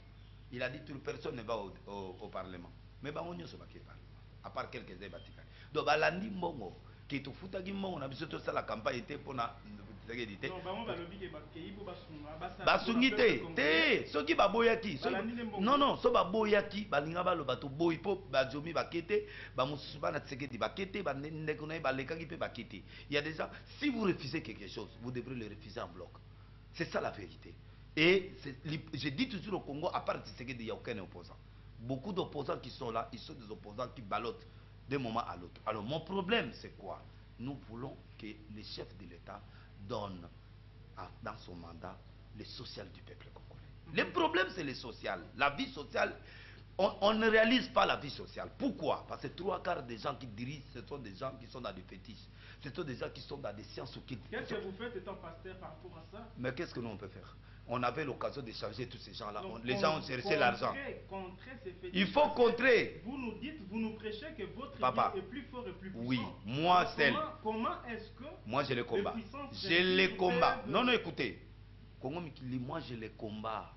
Il a dit toute personne ne va au Parlement. Mais on y a Parlement. À part quelques ébatikans. Donc, Balandi Mbongo, qui est au Futagi Mbongo, on a besoin de ça la campagne était pour la. Basungite, soki baboyaki, non, so baboyaki, balinga baloba to boy pop, bajomi bakete, bamusuba na Tshisekedi bakete, banendekona balekaki pe bakete. Il y a des gens, si vous refusez quelque chose, vous devrez le refuser en bloc. C'est ça la vérité. Et je dis toujours au Congo, à part Tshisekedi, il n'y a aucun opposant. Beaucoup d'opposants qui sont là, ils sont des opposants qui ballottent d'un moment à l'autre. Alors mon problème, c'est quoi? Nous voulons que le chef de l'État donne dans son mandat le social du peuple congolais. Le problème, c'est le social. La vie sociale, on ne réalise pas la vie sociale. Pourquoi? Parce que 3/4 des gens qui dirigent, ce sont des gens qui sont dans des fétiches. Ce sont des gens qui sont dans des sciences occultes. Qu'est-ce que vous faites étant pasteur par rapport à ça? Mais qu'est-ce que nous on peut faire? On avait l'occasion de changer tous ces gens-là. Les gens ont cherché l'argent. Il faut contrer. Vous nous dites, vous nous prêchez que votre Papa, Dieu est plus fort et plus puissant. Oui, moi seul. Comment est-ce que... Moi je les combats. Je les combats. Non, écoutez. Congo Mikili, moi je les combats.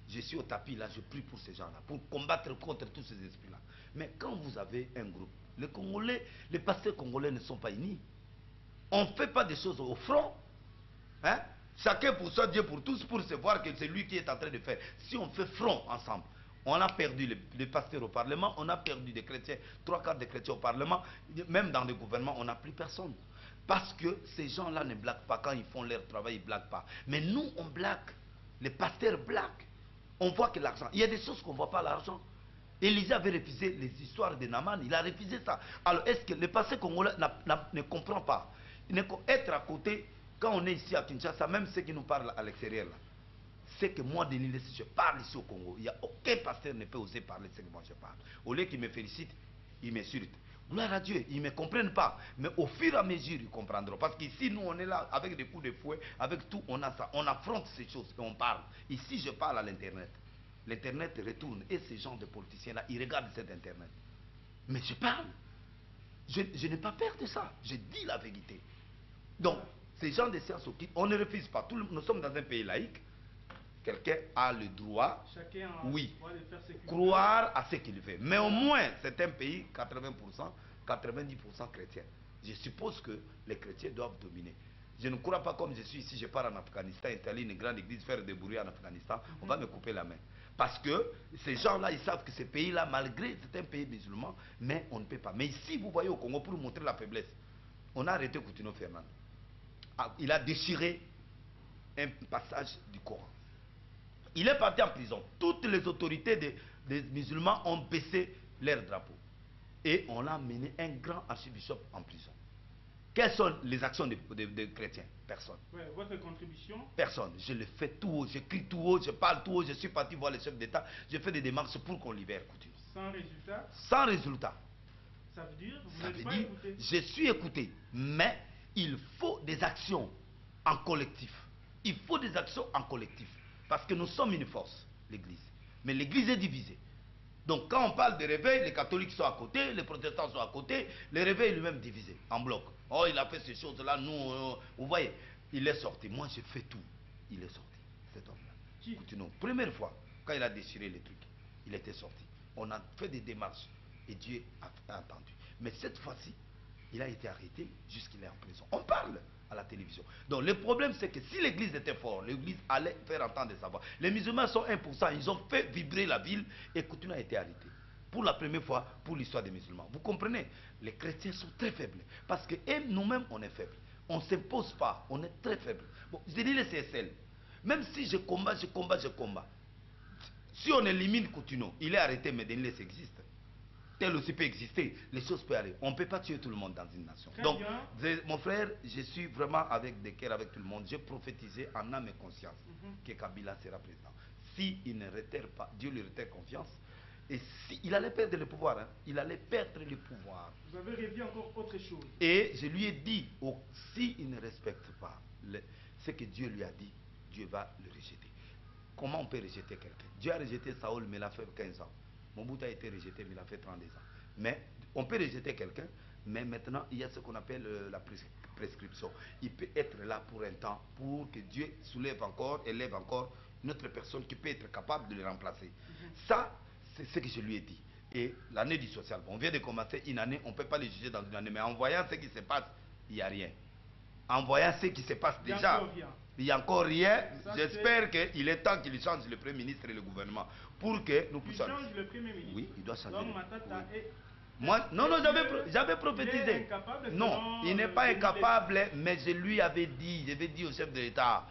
Je suis au tapis là, je prie pour ces gens-là, pour combattre contre tous ces esprits-là. Mais quand vous avez un groupe, les Congolais, les pasteurs congolais ne sont pas unis. On ne fait pas des choses au front. Hein? Chacun pour soi, Dieu pour tous, pour se voir que c'est lui qui est en train de faire. Si on fait front ensemble, on a perdu les pasteurs au Parlement, on a perdu des chrétiens, 3/4 des chrétiens au Parlement, même dans les gouvernements, on n'a plus personne. Parce que ces gens-là ne blaguent pas. Quand ils font leur travail, ils ne blaguent pas. Mais nous, on blague. Les pasteurs blaguent. On voit que l'argent, il y a des choses qu'on ne voit pas l'argent. Élisée avait refusé les histoires de Naman, il a refusé ça. Alors est-ce que le pasteur congolais ne comprend pas? Être à côté, quand on est ici à Kinshasa, même ceux qui nous parlent à l'extérieur, c'est que moi, Denis, si je parle ici au Congo, il n'y a aucun pasteur ne peut oser parler de ce que moi je parle. Au lieu qu'ils me félicitent, ils m'insultent. Gloire à Dieu, ils ne me comprennent pas. Mais au fur et à mesure, ils comprendront. Parce qu'ici, nous, on est là avec des coups de fouet, avec tout, on a ça. On affronte ces choses et on parle. Ici, je parle à l'Internet. L'Internet retourne. Et ces gens de politiciens-là, ils regardent cet Internet. Mais je parle. Je n'ai pas peur de ça. Je dis la vérité. Donc, ces gens de sciences occultes, on ne refuse pas. Nous sommes dans un pays laïque. Quelqu'un a le droit, oui, croire à ce qu'il fait. Mais au moins, c'est un pays 80%, 90% chrétien. Je suppose que les chrétiens doivent dominer. Je ne crois pas comme je suis ici, je pars en Afghanistan, installer une grande église, faire des bruits en Afghanistan, on va me couper la main. Parce que ces gens-là, ils savent que ce pays-là, malgré c'est un pays musulman, mais on ne peut pas. Mais ici, vous voyez au Congo, pour montrer la faiblesse, on a arrêté Coutinho Fernando. Il a déchiré un passage du Coran. Il est parti en prison. Toutes les autorités des musulmans ont baissé leur drapeau. Et on a mené un grand archibishop en prison. Quelles sont les actions des chrétiens? Personne. Ouais, votre contribution? Personne. Je le fais tout haut, je crie tout haut, je parle tout haut, je suis parti voir les chefs d'État, je fais des démarches pour qu'on libère Coutinho. Sans résultat? Sans résultat. Ça veut dire, vous Ça n'êtes veut pas dire, écouté? je suis écouté, mais il faut des actions en collectif. Il faut des actions en collectif. Parce que nous sommes une force, l'Église. Mais l'Église est divisée. Donc quand on parle de réveil, les catholiques sont à côté, les protestants sont à côté, le réveil est lui-même divisé, en bloc. Oh, il a fait ces choses-là, nous, vous voyez, il est sorti. Moi, j'ai fait tout. Il est sorti, cet homme-là. Coutinho, première fois, quand il a déchiré les trucs, il était sorti. On a fait des démarches et Dieu a entendu. Mais cette fois-ci, il a été arrêté jusqu'il est en prison. On parle à la télévision. Donc le problème, c'est que si l'église était forte, l'église allait faire entendre sa voix. Les musulmans sont 1%, ils ont fait vibrer la ville et Coutinho a été arrêté. Pour la première fois pour l'histoire des musulmans. Vous comprenez? Les chrétiens sont très faibles. Parce que nous-mêmes, on est faibles. On ne s'impose pas, on est très faibles. Bon, je dis les CSL. Même si je combat. Si on élimine Coutinho, il est arrêté, mais Denis existe. Tel aussi peut exister, les choses peuvent arriver. On ne peut pas tuer tout le monde dans une nation. Très Donc, bien. mon frère, je suis vraiment avec des cœurs avec tout le monde. J'ai prophétisé en âme et conscience que Kabila sera président. S'il ne réitère pas, Dieu lui réitère confiance. Et il allait perdre le pouvoir. Hein. Il allait perdre le pouvoir. Vous avez rêvé encore autre chose. Et je lui ai dit, s'il ne respecte pas ce que Dieu lui a dit, Dieu va le rejeter. Comment on peut rejeter quelqu'un? Dieu a rejeté Saoul, mais il a fait 15 ans. Mobutu a été rejeté, mais il a fait 32 ans. Mais on peut rejeter quelqu'un, mais maintenant, il y a ce qu'on appelle la prescription. Il peut être là pour un temps, pour que Dieu élève encore une autre personne qui peut être capable de le remplacer. Ça, c'est ce que je lui ai dit. Et l'année du social, on vient de commencer une année, on ne peut pas le juger dans une année, mais en voyant ce qui se passe, il n'y a rien. En voyant ce qui se passe déjà, il n'y a encore rien. J'espère qu'il est temps qu'il change le Premier ministre et le gouvernement pour que nous puissions... Il change le Premier ministre? Oui, il doit changer. Donc Matata est... Moi, non, j'avais prophétisé. Non, il n'est pas incapable, mais je lui avais dit, au chef de l'État,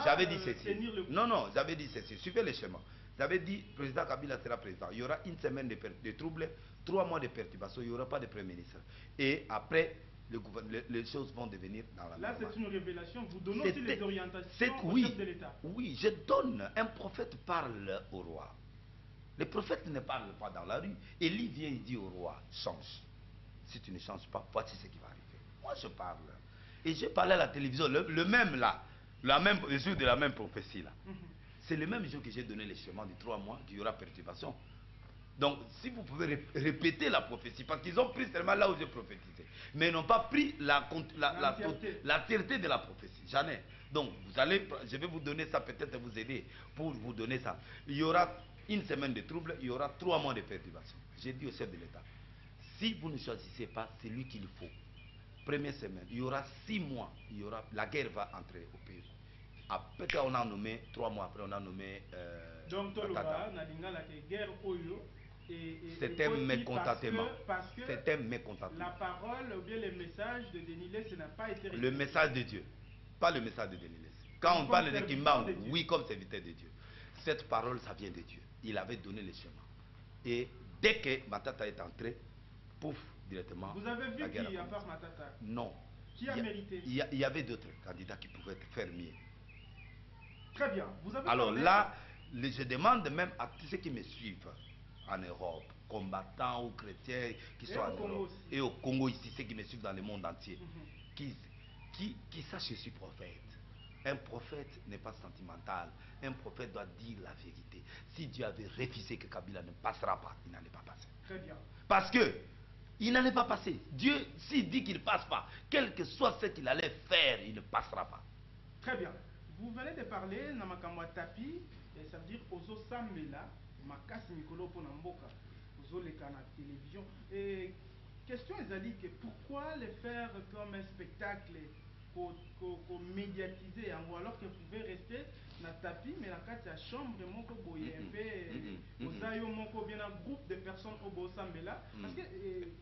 j'avais dit ceci. Non, j'avais dit ceci. Suivez le schéma. J'avais dit, président Kabila sera président. Il y aura une semaine de troubles, 3 mois de perturbations, il n'y aura pas de Premier ministre. Et après, les choses vont devenir dans la Là, c'est une révélation. Vous donnez aussi les orientations au chef de l'État. Oui, je donne. Un prophète parle au roi. Les prophètes ne parlent pas dans la rue. Élie vient et dit au roi, change. Si tu ne changes pas, voici ce qui va arriver. Moi, je parle. Et j'ai parlé à la télévision, le même là, le jour de la même prophétie là. C'est le même jour que j'ai donné le schéma de 3 mois qu'il y aura perturbation. Donc, si vous pouvez répéter la prophétie, parce qu'ils ont pris seulement là où j'ai prophétisé, mais ils n'ont pas pris l'entièreté de la prophétie. J'en ai. Donc, je vais vous donner ça, peut-être vous aider pour vous donner ça. Il y aura une semaine de troubles, il y aura 3 mois de perturbation. J'ai dit au chef de l'État, si vous ne choisissez pas, c'est lui qu'il faut. Première semaine, il y aura 6 mois, la guerre va entrer au pays. Après, on a nommé, 3 mois après, on a nommé... donc, Toloba, Nadinga, la guerre Oyo... C'est un mécontentement. Parce que la parole ou bien le message de Denilès n'a pas été respecté. Le message de Dieu, pas le message de Denilès. Quand on parle de Kimba, oui, comme serviteur de Dieu. Cette parole, ça vient de Dieu. Il avait donné le chemin. Et dès que Matata est entré, pouf, directement. Vous avez vu qui a part Matata? Non. Qui a mérité? Il y avait d'autres candidats qui pouvaient faire mieux. Très bien. Vous avez alors là, je demande même à tous ceux qui me suivent en Europe, combattants ou chrétiens qui sont en Europe et au Congo ici, ceux qui me suivent dans le monde entier, qui sachent que je suis prophète. Un prophète n'est pas sentimental. Un prophète doit dire la vérité. Si Dieu avait refusé que Kabila ne passera pas, il n'allait pas passer. Très bien. Parce que il n'allait pas passer. Dieu, s'il dit qu'il ne passe pas, quel que soit ce qu'il allait faire, il ne passera pas. Très bien. Vous venez de parler Namakamwa Tapi, et ça veut dire Ozo Samela, Makasi Mikolo Ponamboka, Ozo Lekana télévision. Et question Ezali, pourquoi le faire comme un spectacle médiatiser alors que pouvait rester na tapis mais la carte à chambre moko boye un peu ozayo moko bien un groupe de personnes au bosambela parce que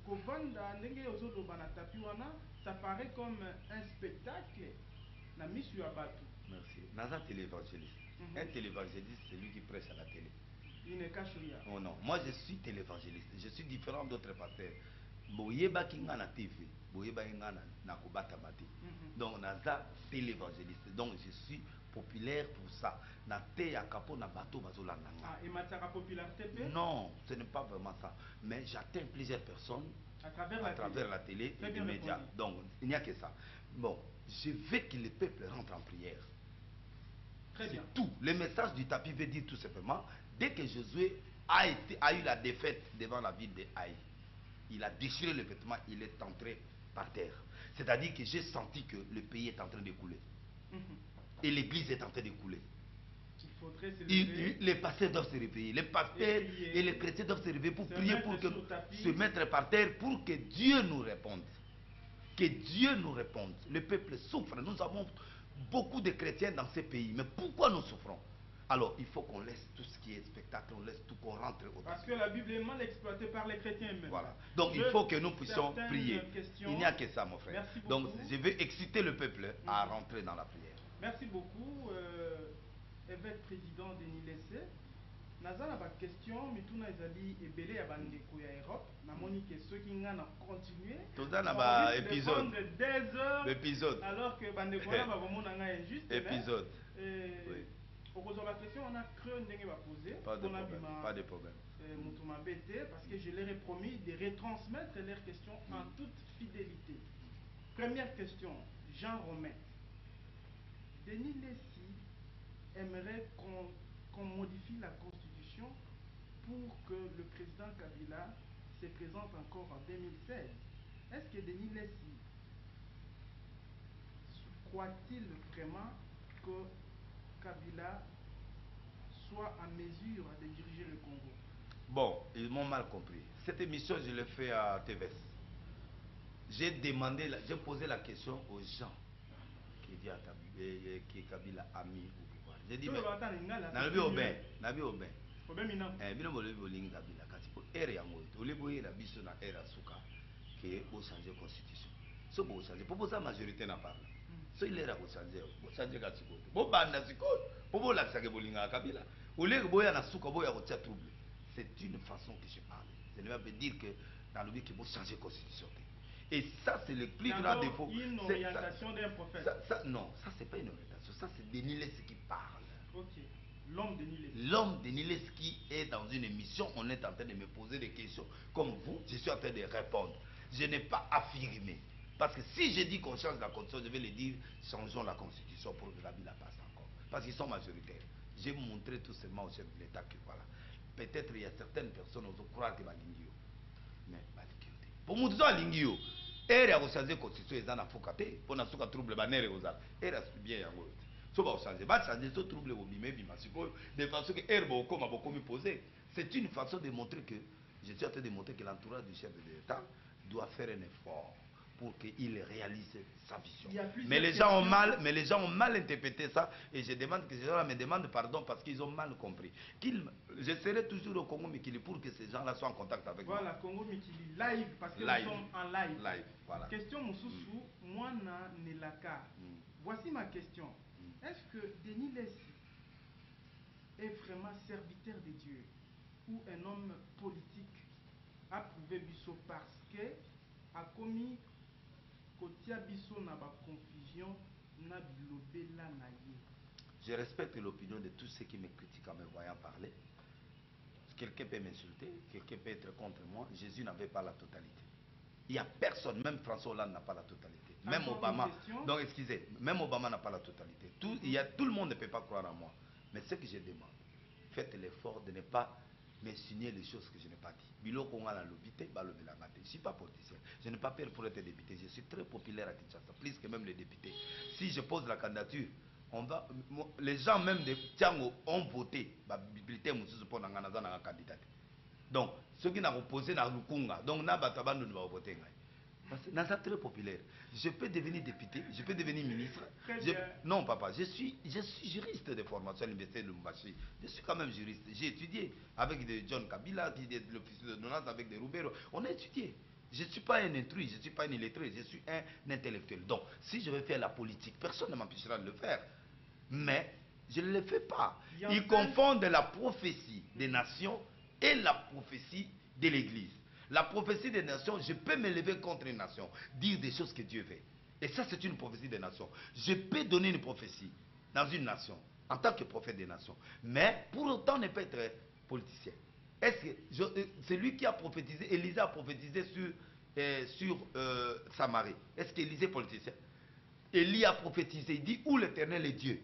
kovanda ndenge ozoloba na tapis wana ça paraît comme un spectacle na misu ya batu. Merci. Naza télévangéliste. Un télévangéliste c'est lui qui prêche à la télé. Il ne cache rien. Oh non, moi je suis télévangéliste. Je suis différent d'autres pasteurs. Boyeba kinga na TV, boyeba kinga na kobata mati. Donc naza télévangéliste. Donc je suis populaire pour ça. Na te ya kapo na bateau bazolanda. Ah, et mataka popularité pe? Non, ce n'est pas vraiment ça. Mais j'atteins plusieurs personnes à travers la télé et les médias. Donc il n'y a que ça. Bon, je veux que le peuple rentre en prière. Très bien. Tout. Le message du tapis veut dire tout simplement, dès que Josué a eu la défaite devant la ville de Haï, il a déchiré le vêtement, il est entré par terre. C'est-à-dire que j'ai senti que le pays est en train de couler. Et l'église est en train de couler. Il faudrait se lever. Les pasteurs doivent se réveiller. Les pasteurs et les chrétiens doivent se réveiller pour prier, pour se mettre par terre, pour que Dieu nous réponde. Que Dieu nous réponde. Le peuple souffre. Nous avons beaucoup de chrétiens dans ces pays. Mais pourquoi nous souffrons? Alors, il faut qu'on laisse tout ce qui est spectacle, on laisse tout, qu'on rentre au Parce que la Bible est mal exploitée par les chrétiens eux-mêmes. Voilà. Donc, il faut que nous puissions prier. Il n'y a que ça, mon frère. Donc, je vais exciter le peuple à rentrer dans la prière. Merci beaucoup, évêque président Denis Lessé. Naza na ba question mituna ezali ebele ya bandeko ya Europe na moni que ceux qui ngana continuer toza na ba épisode des heures épisode alors que bandeko na ba bomona nga injuste épisode oui. Au cause de la question on a cru ndenge ba poser pas de problème mutuma bete parce que je leur ai promis de retransmettre leurs questions en toute fidélité. Première question, Jean Romain. Denis Lessy aimerait qu'on modifie la constitution pour que le président Kabila se présente encore en 2016. Est-ce que Denis Lessy croit-il vraiment que Kabila soit en mesure de diriger le Congo? Bon, ils m'ont mal compris. Cette émission, je l'ai fait à TVS. J'ai posé la question aux gens qui dit à Kabila a mis au pouvoir. J'ai dit, Nabi Aubin. Bino bolobi bolingi Kabila kasi po ere yango ole boyela biso na ere suka ke o changer constitution. So bo changer po boza majorité na parle. So il era ko changer kasi ko. Bo banda siko po bo la tsake bolinga Kabila. Ole boya na suka boya ko tia trouble. C'est une façon que je parle. Ça ne veut pas dire que dans le but que bo changer constitution. Et ça, c'est le plus grand défaut. Une orientation d'un prophète. Non, ça, c'est pas une orientation. Ça, c'est Denis Lessy qui parle. Ok. L'homme Denis Lessy. L'homme Denis Lessy qui est dans une émission. On est en train de me poser des questions. Comme vous, je suis en train de répondre. Je n'ai pas affirmé. Parce que si je dis qu'on change la constitution, je vais le dire, changeons la constitution pour que la ville passe encore. Parce qu'ils sont majoritaires. J'ai montré tout simplement au chef de l'État que voilà. Peut-être il y a certaines personnes qui croient que Balingio. Mais Balingio. Pour nous dire Balingio. Ere ya changer constitution eza na fokate pour na suka trouble banere ozala ere bien yango so ba changer ce trouble au bimé bima siko de façon que ere ba okoma bokomi poser. C'est une façon de montrer que je suis en train de montrer que l'entourage du chef de l'État doit faire un effort pour qu'il réalise sa vision. Mais les gens ont mal interprété ça et je demande que ces gens-là me demandent pardon parce qu'ils ont mal compris. Je serai toujours au Congo Mikili pour que ces gens-là soient en contact avec moi. Voilà, Congo Mikili live parce que nous sommes en live. Voilà. Question Moussousou, moi na Nelaka. Voici ma question. Est-ce que Denis Lessy est vraiment serviteur de Dieu ou un homme politique approuvé Bissot parce que a commis kotia biso na ba confusion na bilobela na ye? Je respecte l'opinion de tous ceux qui me critiquent en me voyant parler. Quelqu'un peut m'insulter, quelqu'un peut être contre moi. Jésus n'avait pas la totalité. Il n'y a personne, même François Hollande n'a pas la totalité. Même Obama, donc excusez, même Obama n'a pas la totalité. Tout le monde ne peut pas croire en moi. Mais ce que je demande, faites l'effort de ne pas me signer les choses que je n'ai pas dit. Je ne suis pas politicien. Je n'ai pas peur pour être député. Je suis très populaire à Kinshasa, plus que même les députés. Si je pose la candidature, les gens même de Tiango ont voté pour candidat. Donc, ceux qui n'ont posé dans Lukunga, donc n'a pas voté. Parce que c'est très populaire. Je peux devenir député, je peux devenir ministre. Très bien. Non, papa, je suis juriste de formation à l'université de Lumbashi. Je suis quand même juriste. J'ai étudié avec des John Kabila, qui est de l'officier de Donald, avec des Roubero. On a étudié. Je ne suis pas un intrus, je ne suis pas un illettré, je suis un intellectuel. Donc, si je veux faire la politique, personne ne m'empêchera de le faire. Mais je ne le fais pas. Ils confondent la prophétie des nations et la prophétie de l'Église. La prophétie des nations, je peux me lever contre une nation, dire des choses que Dieu veut. Et ça, c'est une prophétie des nations. Je peux donner une prophétie dans une nation, en tant que prophète des nations. Mais pour autant, ne pas être politicien. Est-ce que c'est lui qui a prophétisé, Élisée a prophétisé sur Samarie. Est-ce qu'Élisée est politicien? Élie a prophétisé, il dit où l'Éternel est Dieu,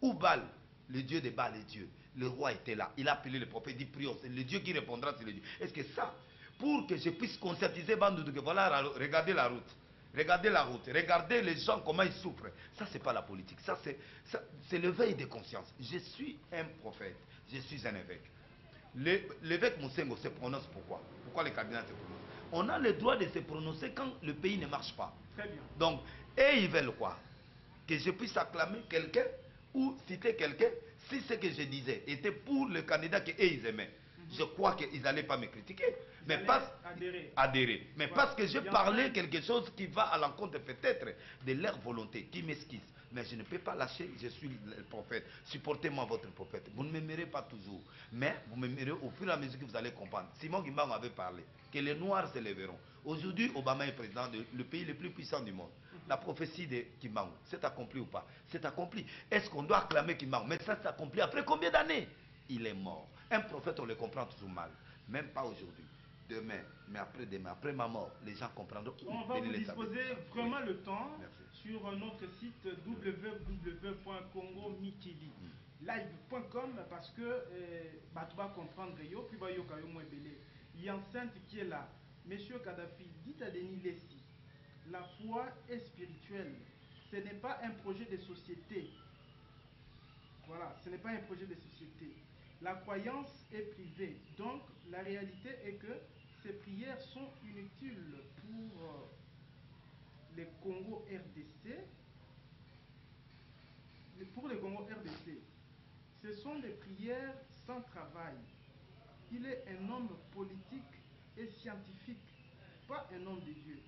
où Baal, le Dieu de Baal est Dieu. Le roi était là, il a appelé le prophète, il dit prions, c'est le Dieu qui répondra sur le Dieu. Est-ce que ça, pour que je puisse conscientiser Bandou que voilà, regardez la route, regardez les gens comment ils souffrent, ça c'est pas la politique, ça c'est l'éveil de conscience. Je suis un prophète, je suis un évêque. L'évêque Moussengo se prononce pourquoi? Pourquoi les cardinaux se prononcent? On a le droit de se prononcer quand le pays ne marche pas. Très bien. Donc, et ils veulent quoi? Que je puisse acclamer quelqu'un ou citer quelqu'un si ce que je disais était pour le candidat qu'ils aimaient. Je crois qu'ils n'allaient pas me critiquer. Mais adhérer. Mais parce que je parlais quelque chose qui va à l'encontre peut-être de leur volonté, qui m'esquisse. Mais je ne peux pas lâcher, je suis le prophète. Supportez-moi votre prophète. Vous ne m'aimerez pas toujours, mais vous m'aimerez au fur et à mesure que vous allez comprendre. Simon Guimbangu avait parlé que les Noirs se lèveront. Aujourd'hui, Obama est président du pays le plus puissant du monde. La prophétie de Guimbangu, c'est accompli ou pas? C'est accompli. Est-ce qu'on doit acclamer Guimbangu? Mais ça s'est accompli après combien d'années? Il est mort. Un prophète, on le comprend toujours mal. Même pas aujourd'hui. Demain, mais après-demain, après ma mort, les gens comprendront. On va vous disposer vraiment le temps sur notre site www.congomikili.live.com parce que tu vas comprendre yo, puis va il y a enceinte qui est là. Monsieur Kadhafi, dites à Denis Lessi, la foi est spirituelle. Ce n'est pas un projet de société. Voilà, ce n'est pas un projet de société. La croyance est privée. Donc, la réalité est que ces prières sont inutiles pour les Congo RDC. Pour les Congo RDC, ce sont des prières sans travail. Il est un homme politique et scientifique, pas un homme de Dieu.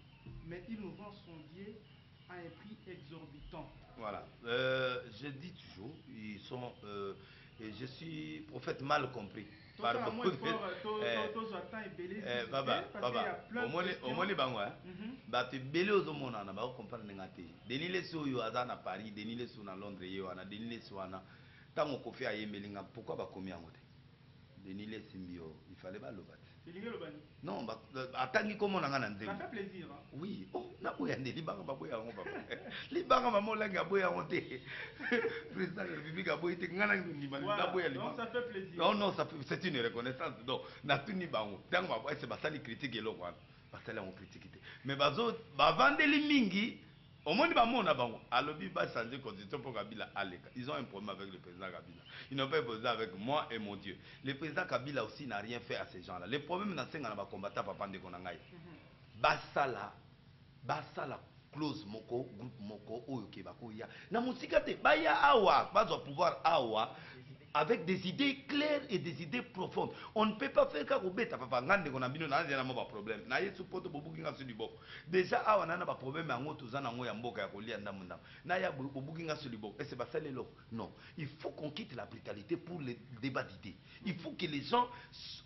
Mais il nous vend son Dieu à un prix exorbitant. Voilà. Je dis toujours, ils sont... et je suis prophète mal compris. Baba, omoni bango bato ebele ozomona na bakokomprendre nga te. Denis Lessi oyo aza na Paris, Denis Lessi na Londres ye wana, Denis Lessi wana ntango Kofi ayembeli nga pourquoi bakomi yango te? Denis Lessi mbio il fallait baloba te. Non, atangi komona nga na nzembo. Ça fait plaisir. Oui, oh na boya nde libanga baboya yango papa. Libanga mamolanga boya yango te. Président de la République aboya te nga na ndima na boya libanga. Non, ça fait plaisir. Non, ça fait, c'est une reconnaissance. Donc na tuni bango. Tango baboya c'est basali critique eloko wana. Basali on critique te. Mais bazo bavandeli mingi omoni bamona bango alobi ba changer constitution pour Kabila aleka. Ils ont un problème avec le président Kabila. Ils n'ont pas posé avec moi et mon Dieu. Le président Kabila aussi n'a rien fait à ces gens-là. Les problèmes dans ces gens-là combattant papa ndeko na ngai. Basala close moko groupe moko oyo ke bakoya na musika te baya awa bazo pouvoir awa avec des idées claires et des idées profondes. On ne peut pas faire ka kobeta papa ngande ko na bino na nzela mo ba problème na yesu poto bobuki nga suli boko déjà awa na ba problème yango tozana ngo ya mboka ya kolia ndamu ndamu na ya bobuki nga suli boko et c'est pas ça les lots. Non, il faut qu'on quitte la brutalité pour le débat d'idées. Il faut que les gens,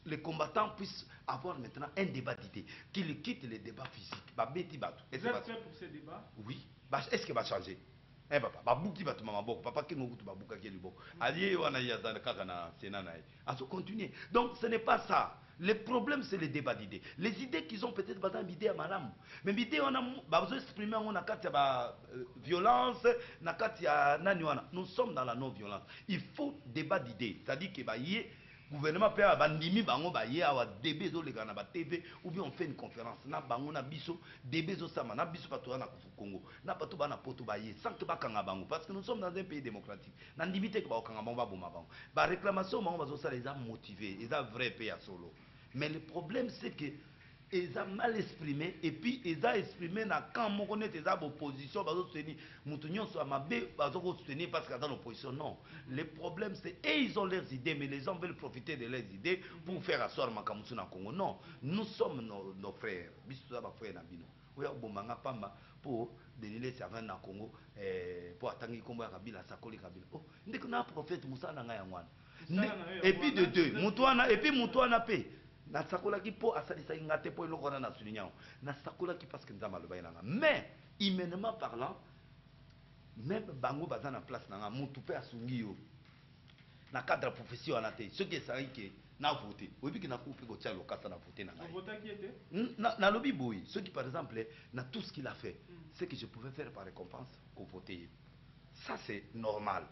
les combattants puissent avoir maintenant un débat d'idées, qu'ils quittent les débats physiques. Vous êtes prêt pour ces débats? Oui. Est-ce qu'il va changer? Eh papa, babuki batu mama boko, papa qui ngokutu babuka qui liboko. Allié wana yazana kaka na senana. Aso continuer. Donc ce n'est pas ça. Le problème c'est le débat d'idées. Les idées qu'ils ont peut-être pas d'idées à malam. Mais l'idée on a besoin d'exprimer on a kati ya violence, na kati ya nani wana. Nous sommes dans la non-violence. Il faut débat d'idées. C'est-à-dire que gouvernement peut abandimi bango ba ye awa débé zo le na ba TV ou bien on fait une conférence na bango na biso débé zo sama na biso pato na Congo na pato ba na poto ba ye sans que ba kanga bango parce que nous sommes dans un pays démocratique na ndimité que ba kanga bango ba boma bango ba réclamation bango ba zo ça les a motivés ils a vrai pays à solo mais le problème c'est que ils ont mal exprimé et puis ils ont exprimé quand on connaît des oppositions, ils ont soutenir Moutounion soit mabé, ils ont soutenir parce qu'ils sont dans l'opposition. Non, le problème c'est ils ont leurs idées, mais les gens veulent profiter de leurs idées pour faire asseoir Makamusu na Congo. Non, nous sommes nos frères, bisous à frères Nabino. Oui, bon manga pamba pour déniler servant na Congo pour attendre Congo Kabila Sakoli Kabila. Oh, dès qu'on a un prophète Moussa na Ngayangwan. Et puis de deux, Moutouana et puis Moutouana paix. Na sakolaki po asalisa ngate po eloko na souligner na sakolaki parce que nzamba loba yanga mais humainement parlant même bango baza na place na mutu pe asungi yo na cadre profession na te ce qui est ça que na voter obi ki na couper ko tia lokasa na voter na na lobby boy ce qui par exemple na tout ce qu'il a fait c'est que je pouvais faire par récompense ko voter. Ça c'est normal.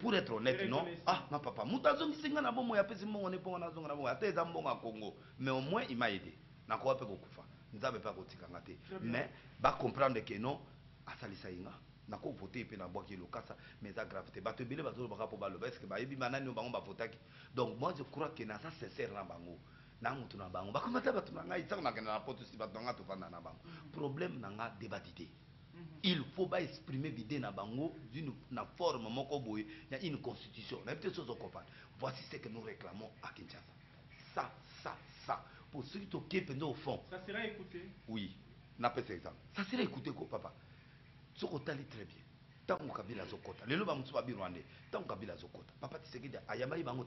Pour être honnête, non. Ah, ma papa, Moutazong singa na bomo ya pesi mbongo ne ponga na zonga na bomo. Ate za mbongo à Congo, mais au moins il m'a aidé. Na ko pe beaucoup fa. Nzabe pa ko tika ngate. Mais ba comprendre que non, asalisa inga. Na ko voter pe na boki lokasa, mais ça gravité. Ba te bile ba zo ba po ba lo parce que ba yebi manani o bango ba votaki. Donc moi je crois que na ça sincère na bango. Na mutu na bango. Ba komata ba tu na ngai tsaka na poto si ba donga to fanda na bango. Problème na nga débat d'idée. Il faut pas exprimer l'idée na bango d'une forme moko boy, il y a une constitution. La petite chose comprendre. Voici ce que nous réclamons à Kinshasa. Ça. Pour ceux qui sont au fond. Ça sera écouté. Oui. N'a pas cet exemple. Ça sera écouté quoi papa. Ce qu'on t'a dit très bien. Tant qu'on kabila zokota. Les loba mutuba bi rwandais. Tant qu'on kabila zokota. Papa tu sais que ayamba ibango.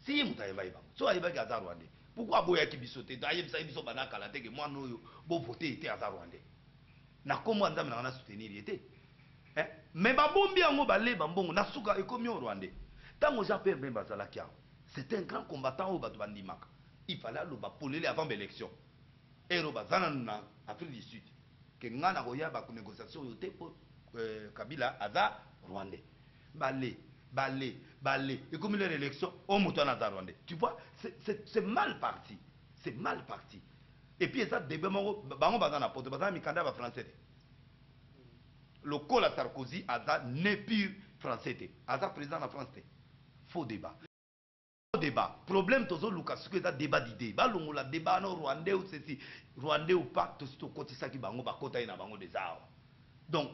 Si muta ayamba ibango. So ayamba gaza rwandais. Pourquoi boya ki bisoté? Ayeba sa biso banaka la teke moi no yo bo voter était azar rwandais. Na komo nzambe na soutenir était mais babombi yango bale bambongo na suka ekomi au Rwandais tango Jean Pierre Bemba Zalakia c'est un grand combattant au batu bandimaka il fallait le polele avant l'élection et roba zana na Afrique du Sud que ngana koya ba ko négociation yote pour Kabila aza Rwandais balé ekomi l'élection au muto na Rwandais tu vois c'est mal parti et puis ça débat bango baza na poto baza mikanda ba français le col à Sarkozy aza ne pire français aza président na France faux débat problème tozo Lucas que ça débat d'idée ba longo la débat no rwandais ou ceci rwandais ou pas to sito kotisa ki bango ba kota ina bango des arts donc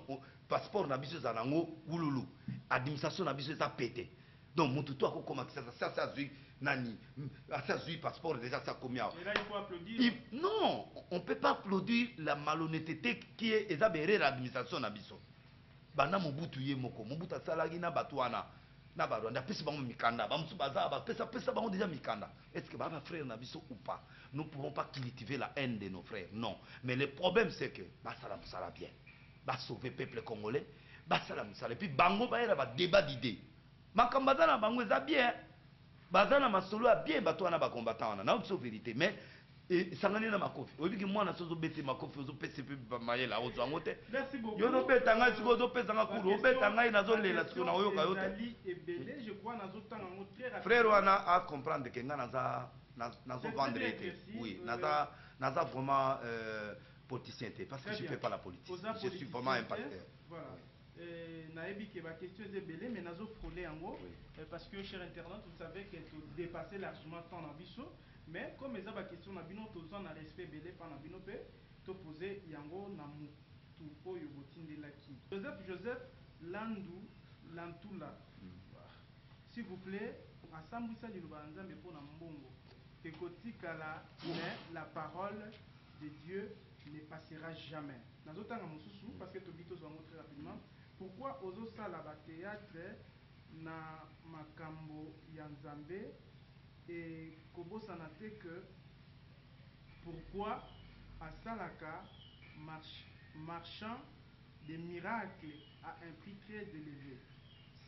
passeport na biso za nango wululu administration na biso ça pété donc mututu akokoma ça zui nani ça zui passeport déjà ça combien et là il faut applaudir non on peut pas applaudir la malhonnêteté qui est ezabere l'administration na biso bana mobutu ye moko mobutu asalaki na batwana na ba Rwanda pesa bango mikanda ba musu baza ba pesa bango déjà mikanda est-ce que ba frère na biso ou pas nous pouvons pas cultiver la haine de nos frères non mais le problème c'est que ba sala bien ba sauver peuple congolais ba sala et puis bango ba era ba débat d'idées makamba na bango eza bien bazana masolo a bien bato wana ba combattant na c'est vérité mais sangani na makofi obi ki mwana sozo bete makofi ozo pese pe ba mayela ozo angote merci beaucoup yo no beta ngai siko ozo pesa nga kuru obeta ngai nazo lela siko na oyo ka yote je crois nazo tanga ngo très rapide frère wana a comprendre que nga nazo vendre été oui naza vraiment politicien parce que je fais pas la politique je suis vraiment un pasteur voilà naebi que ma question est belée mais nazo frôler yango parce que cher internaute vous savez que tu dépasser largement temps na biso mais comme eza ba question na bino tozwa na respect belé pa na bino pe to poser yango na mutu oyo botindelaki Joseph Lantula s'il vous plaît asambwisa liloba nzambe po na mbongo que kotikala mais la parole de Dieu ne passera jamais nazotanga mosusu parce que tobito zwango très rapidement. Pourquoi ozo sala ba théâtre na makambo ya nzambe et kobosana te que pourquoi asalaka marchand des miracles à un prix très élevé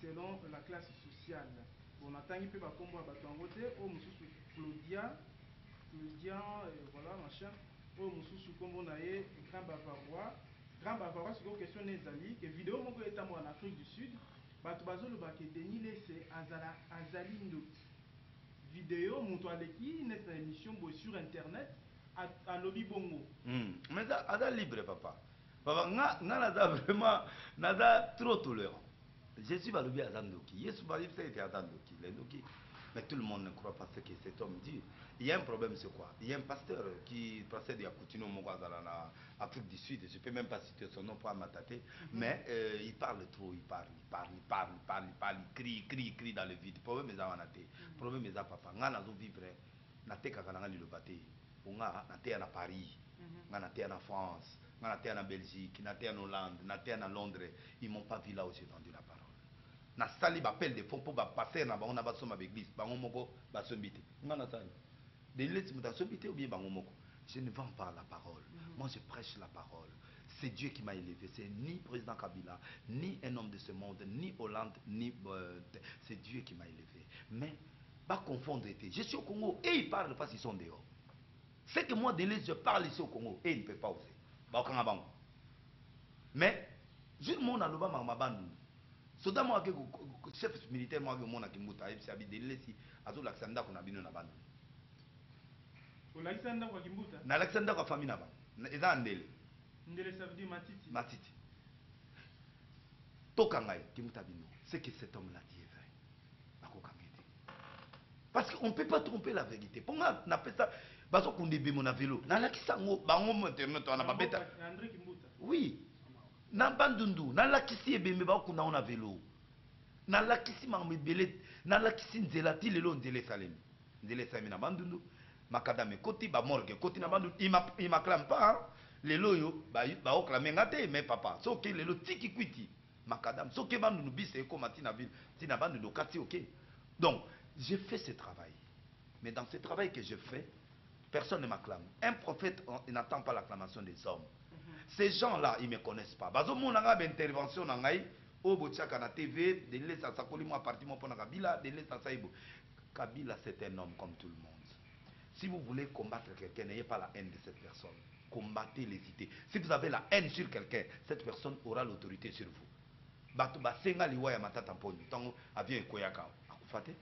selon la classe sociale. On attend peu ba kombo ba tangote o mususu Claudia voilà machin o mususu kombo na ye Grand Bavarois c'est une question nezali que vidéo moko etamo en Afrique du Sud bato bazolo ba ke Denis Lese azali ndo vidéo muto aleki net na émission bo sur internet à lobby bongo mais ça ada libre papa nga naza vraiment naza trop tolérant je suis balobi azandoki yesu balobi ça était azandoki lendoki Mais tout le monde ne croit pas ce que cet homme dit. Il y a un problème, c'est quoi? Il y a un pasteur qui procède à Coutinho Mogaza en Afrique du Sud, je ne peux même pas citer son nom pour m'attaquer, mais il parle trop, il crie dans le vide. Le problème est là, le problème est là, papa. Nous avons vivre, nous avons le bâti, nous avons Paris, nous avons en France, nous avons en Belgique, nous avons en Hollande, nous avons en Londres. Ils ne m'ont pas vu là où j'ai vendu la parole. Na sali appel de fonds pour passer na bango na basoma l'église bango moko basombité ngana sali de l'église muta sombité ou bien bango moko. Je ne vends pas la parole, moi je prêche la parole. C'est Dieu qui m'a élevé, c'est ni président Kabila, ni un homme de ce monde, ni Hollande, ni c'est Dieu qui m'a élevé. Mais pas confondre, je suis au Congo et ils parlent parce qu'ils sont dehors. C'est que moi de l'église je parle ici au Congo et ils ne peuvent pas oser. Mais je monde à l'oba mamabandu. Soda moi chef militaire moi mon na kimbuta et sabi delesi azo laksanda ko na bino na bando. O laksanda ko kimbuta? Na laksanda ko famille na ba. Eza ndele. Ndele ça veut dire matiti. Matiti. Tokangai kimbuta bino. C'est que cet homme là dit est vrai. Bako kangete. Parce qu'on ne peut pas tromper la vérité. Pour moi na pesa baso kundebe mon vélo. Na lakisango bango mo internet na ba beta. André Kimbuta. Oui. Na bandundu na lakisi ebembe ba kuna ona vélo na lakisi mambele na lakisi nzelati lelo nzele salemi na bandundu makadame koti ba morgue koti na bandundu ima clame pas lelo yo ba oklame ngate mais papa soki lelo tiki kwiti makadame soki bandundu bise ko matina ville tina bandundu kati OK. Donc j'ai fait ce travail, mais dans ce travail que je fais personne ne m'acclame. Un prophète n'attend pas l'acclamation des hommes. Ces gens-là, ils ne me connaissent pas. Bazo mon nga intervention na ngai au botiaka na TV, de laisser sa koli moi parti mon pona Kabila, de laisser sa ibo. Kabila c'est un homme comme tout le monde. Si vous voulez combattre quelqu'un, n'ayez pas la haine de cette personne. Combattez les idées. Si vous avez la haine sur quelqu'un, cette personne aura l'autorité sur vous. Bato ba senga liwa ya matata mponi, tango avion ekoyaka. Akufate?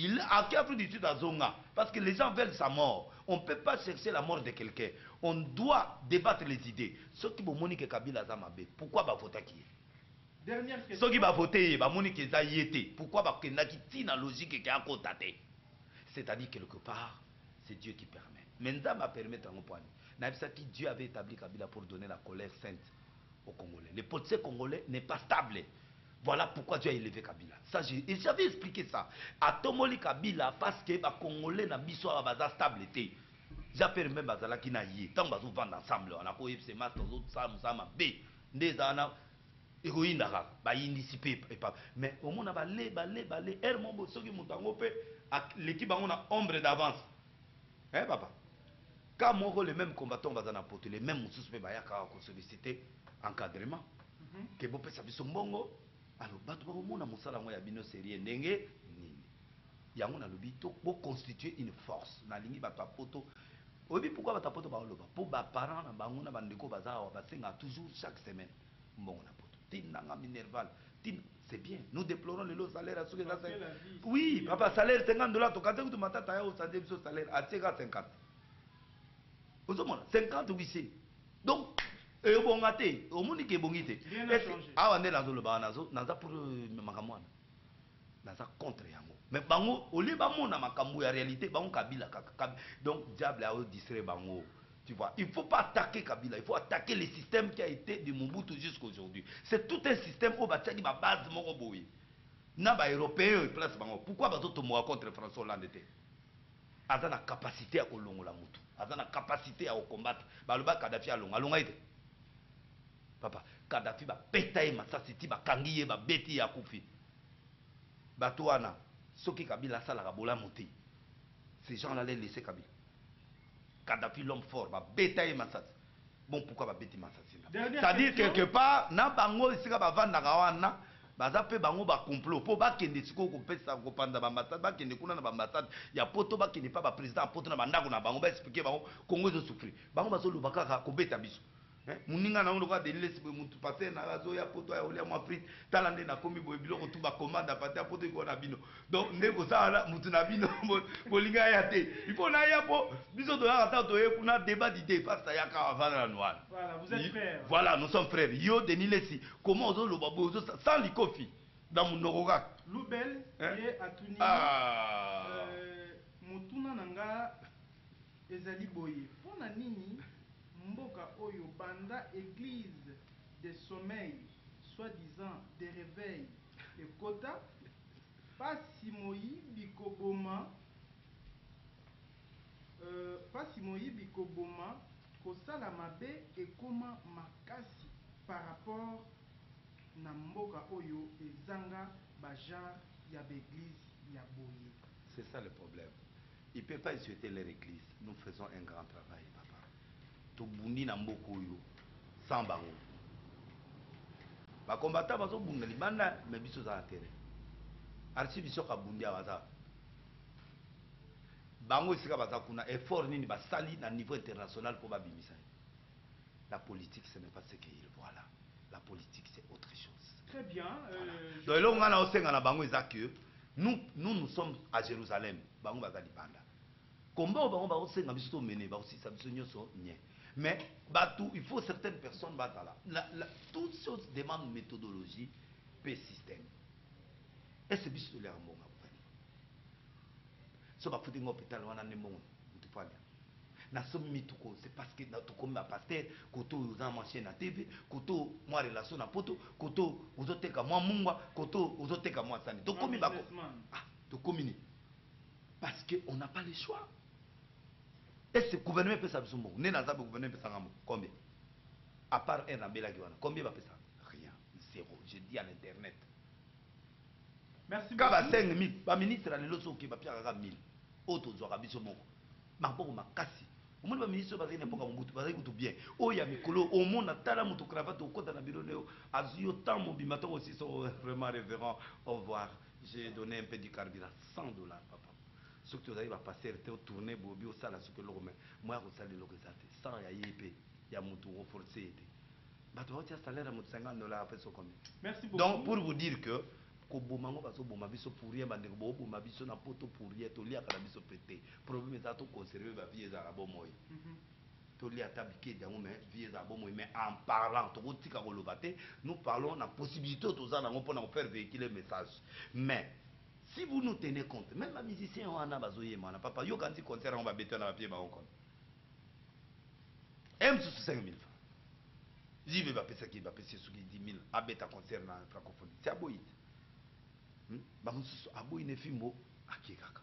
Il a qu'à du Sud à Zonga, parce que les gens veulent sa mort. On ne peut pas chercher la mort de quelqu'un. On doit débattre les idées. Ceux qui vont Monique Kabila Zamabe, pourquoi va voter qui? Dernière question. Ceux qui vont voter, Monique Zayete, pourquoi va que Nakiti na logique qui a constaté? C'est-à-dire quelque part, c'est Dieu qui permet. Menza m'a permis de point. Naïbsaki, Dieu avait établi Kabila pour donner la colère sainte aux Congolais. Les politiciens congolais n'est pas stable. Voilà pourquoi Dieu a élevé Kabila. Et j'avais expliqué ça. À Tomoli Kabila, parce que les Congolais n'ont pas stable. J'appelle même Bazala qui n'a yé. Tant que nous vendons ensemble, on a coupé ces masques, nous autres, ça m'a bé. Des années, héroïne d'arabe, mais au moins, on a balé, Hermon, ceux qui m'ont engopé, l'équipe a ombre d'avance. Hein, papa? Quand moi, les mêmes combattants vont apporter les mêmes suspects, ils solliciter encadrement. Que vous pouvez savoir son bongo. Alors, bato mona musala mo ya bino sérieux ndenge nini yango na lobito pour constituer une force na lingi bato poto obi pourquoi bato poto ba loba pour ba parents na bango na bandeko bazawa basenga toujours chaque semaine mbongo na poto tinanga minerval tin c'est bien nous déplorons le lot salaire à ceux qui là oui papa salaire $50 to kate kutu matata ya osande biso salaire à 50 ozomona 50 800 donc et au bon gâté, au monde qui est bon gâté. Ah, on est dans le bas, naza pour makamwana, naza contre yango. Mais bango, au lieu bango na makamou ya réalité, bango Kabila, donc diable a distrait bango. Tu vois, il faut pas attaquer Kabila, il faut attaquer le système qui a été de Mobutu jusqu'à aujourd'hui. C'est tout un système où batiaki ba base moko boyi. Na ba européen place bango. Pourquoi bazo to moa contre François Hollande té? Aza na capacité à kolongola mutu, aza na capacité à combattre. Ba loba Kadhafi alonga ite. Papa, Kadhafi ba petaye masasiti ba kangiye ba beti ya kufi. Batouana, soki Kabila sala kabola monté. Ces gens-là les laisser Kabila. Kadhafi l'homme fort ba betaye masasi. Bon pourquoi ba beti masasi? C'est-à-dire quelque part na bango isika ba vanda kawana baza pe bango ba complot po ba kende siko ko pesa ko panda ba ambassade ba kende kuna na ba ambassade ya poto ba kende pa ba président poto na bandako na bango ba expliquer bango Congo zo souffrir. Bango ba zo lubaka ko beta biso. Muninga na ngolo de laisse mutu passer na razo ya poto ya olia mo frite talande na komi boy biloko tu ba commande pati poto ko na bino donc ndeko sala mutu na bino bolinga ya te il faut na ya po biso to ya ta to e kuna débat d'idée face ya ka avant la noire. Voilà, vous êtes frères. Voilà, nous sommes frères. Yo Denis Lessi, comment ozo lo babo ozo sans likofi. dans mon oroga. Loubel, et Atuni. Mutuna nanga ezali boye. Pona nini mboka oyo banda église de sommeil, soi-disant des réveils et quota, pasi moyibi koboma, pasi moyibi koboma, kosala mabe ekoma makasi par rapport na mboka oyo ezanga bajar ya l'église ya boye. C'est ça le problème. Ils ne peuvent pas insulter leur église. Nous faisons un grand travail, papa. Tobundi na mboko oyo sans bango. Ba combattant bazo bunga libanda mais biso za terrain. Archi biso ka bundi abaza. Bango isika baza kuna effort nini basali na niveau international pour babimisa. La politique ce n'est pas ce qu'ils voient là. La politique c'est autre chose. Très bien. Donc là on a aussi na bango que nous sommes à Jérusalem. Bango baza libanda. Comment bango ba osenga biso mener ba aussi ça biso nyoso nye. Mais il faut certaines personnes battre là. Toutes choses demandent une méthodologie et système. Et c'est bien de l'air bon. Si on fait un hôpital, on a un bon. C'est parce que nous sommes pasteur, koto nous avons marché na TV, koto moi relation na poto, koto vous êtes comme moi mungwa, koto vous êtes comme moi sani. Donc comme il parce que on n'a pas le choix. Et ce gouvernement peut ça besoin. Né dans le gouvernement peut ça combien? À part un abela qui combien va ça? Rien, zéro. Je dis à l'internet. Merci beaucoup. Quand 5 000, le ministre a le lot qui va pierre 1000. Auto zora biso moko. Ma pour ma kasi. Au moins le ministre va dire n'importe quoi, va dire tout bien. Oh ya mikolo, au monde atala muto cravate au côté na bureau néo. Azio tant mon bimaton aussi sont vraiment révérend. Au revoir. J'ai donné un peu du carburant, $100 papa. Ce que vous arrivez à passer, tourner, bobi, au salaire, ce que l'on met. Moi, je salue l'organisation. Sans y il y a mon tour forcé. Tu vas dire salaire à mon $50 après ce combien. Merci beaucoup. Donc, pour vous dire que, Kobomango va se bomber biso pour rien, bande bo bomba biso na poto pour rien, to lia kala biso pété. Problème est à tout conserver la vie za bon moy. To lia tabike d'ango mais vie za bon moy mais en parlant, to tika ko lobate, nous parlons la possibilité to za na pour faire véhiculer le message. Mais si vous nous tenez compte, même les musiciens, on a besoin de papa. Yo quand il concert, on va bétonner à pied, on compte. M sur 5 000 francs. J'y vais pas payer ça qui va payer ce qui 10 000. À bêta concert dans la francophonie. C'est à Boïd. À Boïd, ne film à qui kaka.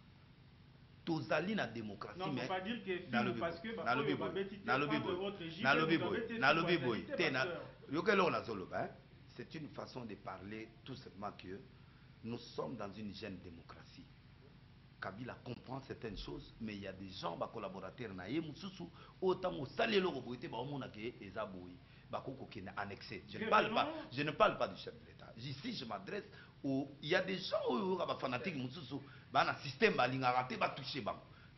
Tozali na démocratie. Non, mais pas dire que film parce que na lobby boy. C'est une façon de parler tout simplement que nous sommes dans une jeune démocratie. Kabila comprend certaines choses, mais il y a des gens, des collaborateurs, autant annexé. Je ne parle pas du chef de l'État. Ici, je m'adresse aux... Il y a des gens qui sont fanatiques, un système qui va toucher.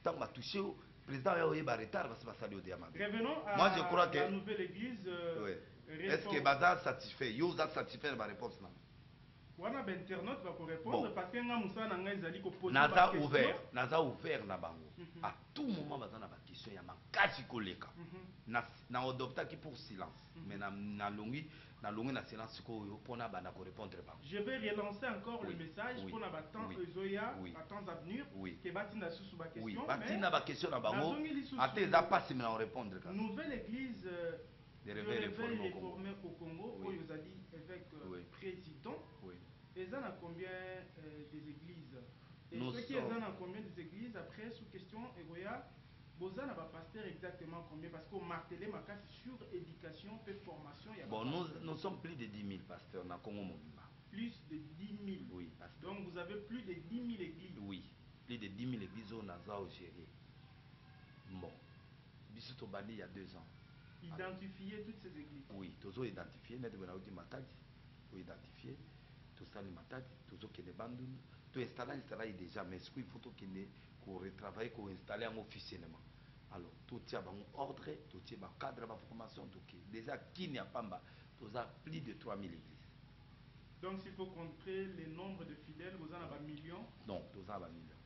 Tant que va toucher, le président va retard, va se au diamant. Revenons à moi, je crois que la nouvelle église. Est-ce que Baza satisfait? Yo a satisfait ma réponse là. Wana ba internaute va répondre parce que nga musa na nga ezali ko poser naza ouvert na bango. À tout moment baza na ba question ya makasi koleka. Na adopta qui pour silence. Mais na longi na silence ko yo pona bana ko répondre bango. Je vais relancer encore le message pour na ba temps ezoya à temps à venir que batinda susu ba question. Oui, batinda ba question na bango. Ate za pas me répondre. Nouvelle église de réveil réformé au Congo, où ils ont dit évêque président. Ils ont combien des églises? Et ceux qui ont combien des églises, après, sous question, vous avez un pasteur exactement combien? Parce qu'on martelait ma casse sur éducation et formation. Bon, nous sommes plus de 10 000 pasteurs dans le Congo Mobimba. Plus de 10 000? Oui, pasteur. Donc vous avez plus de 10 000 églises? Oui, plus de 10 000 églises au Naza au Géré. Bon, Bissouto Bani il y a 2 ans. Identifier toutes ces églises? Oui, tous identifier, net de matadi, pour identifier, tout ça les matadi, tous qui les bandent, tout installer déjà, mais ce qu'il faut qu'on retravaille, qu'on installe officiellement. Alors, tout y a un ordre, tout y a un cadre de formation, tout qui déjà qui n'y a pas, tout a plus de 3 000 églises. Donc, s'il faut compter le nombre de fidèles, vous en avez un million? Non, tout a un million.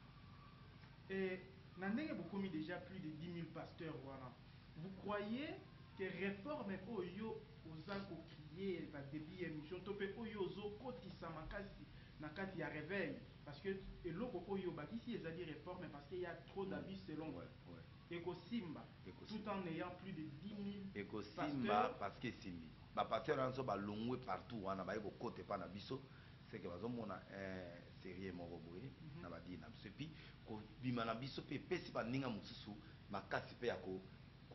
Et vous commis déjà plus de 10 000 pasteurs, voilà. Vous croyez que réforme oyo aux crié la début émission solution to pe oyo zo kotisa makasi na kati ya réveil parce que eloko oyo bakisi ezali réforme parce qu'il y a trop d'abus selon Ekosimba tout en ayant plus de 10 000 Ekosimba parce que Simbi ba pasteur anzo ba longwe partout wana ba eko kote pa na biso c'est que bazo mona sérieux moko boye na ba di na biso puis ko bima na biso pe pesi ba ninga mususu makasi pe ya ko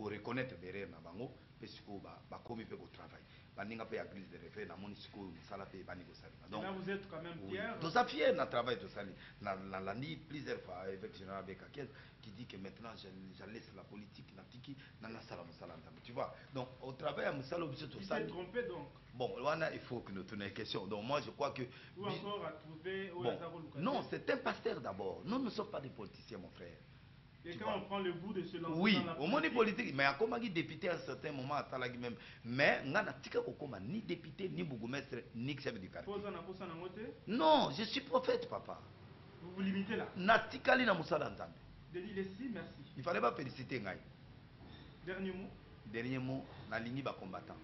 reconnaître derrière na bango pe siko ba komi pe ko travail ba ninga pe ya église de réveil na moni siko musala pe ba niko salima donc là vous êtes quand même fiers tout ça fier na travail tout ça na landi plusieurs fois avec général Bekakel qui dit que maintenant je laisse la politique na tiki na sala musala tu vois donc au travail à musala biso tout ça il s'est trompé donc bon voilà il faut que nous tournions question donc moi je crois que ou encore à trouver non c'est un pasteur d'abord nous ne sommes pas des politiciens mon frère. Et quand on prend le goût de se lancer oui, dans la au monde politique, mais comme il député à un certain moment, même, mais on n'a ni député, ni bourgmestre, ni chef du quartier. Non, je suis prophète, papa. Vous vous limitez là. Natikali na musala nzambe. Denis Lessi, merci. Il fallait pas féliciter Ngai. Dernier mot. Dernier mot, na lingi ba combattant,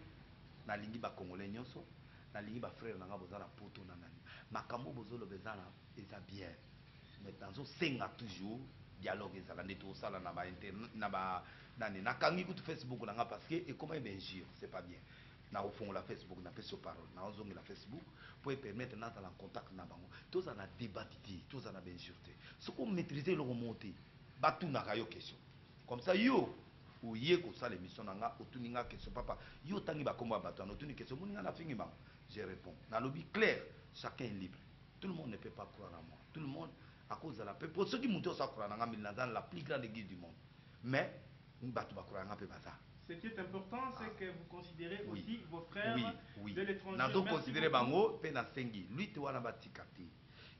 na lingi ba congolais nyonso, na lingi ba frère na nga bozana poto na nani. Makambo bozolo bezana eza bien. Mais dans un senga toujours dialogue ezala ndeto osala na ba na ba nani nakangi kutu Facebook nanga parce que et comment injure c'est pas bien na ofongo la Facebook na peso parole na ozongi la Facebook pour permettre na en contact na bango tous en a débattre tous en a injure ce qu'on maîtriser le remonter batu na kayo question comme ça yo ou yé ko ça l'émission nanga otuninga question papa yo tangi ba komba batu na otuni question moninga na fingi ba je réponds na lobby clair chacun est libre tout le monde ne peut pas croire en moi tout le monde à cause de la paix. Pour ceux qui montent au Sakura, dans la plus grande église du monde. Mais, ce qui est important, c'est que vous considérez aussi vos frères de l'étranger. Nous devons considérer Bango, Penasengi, lutte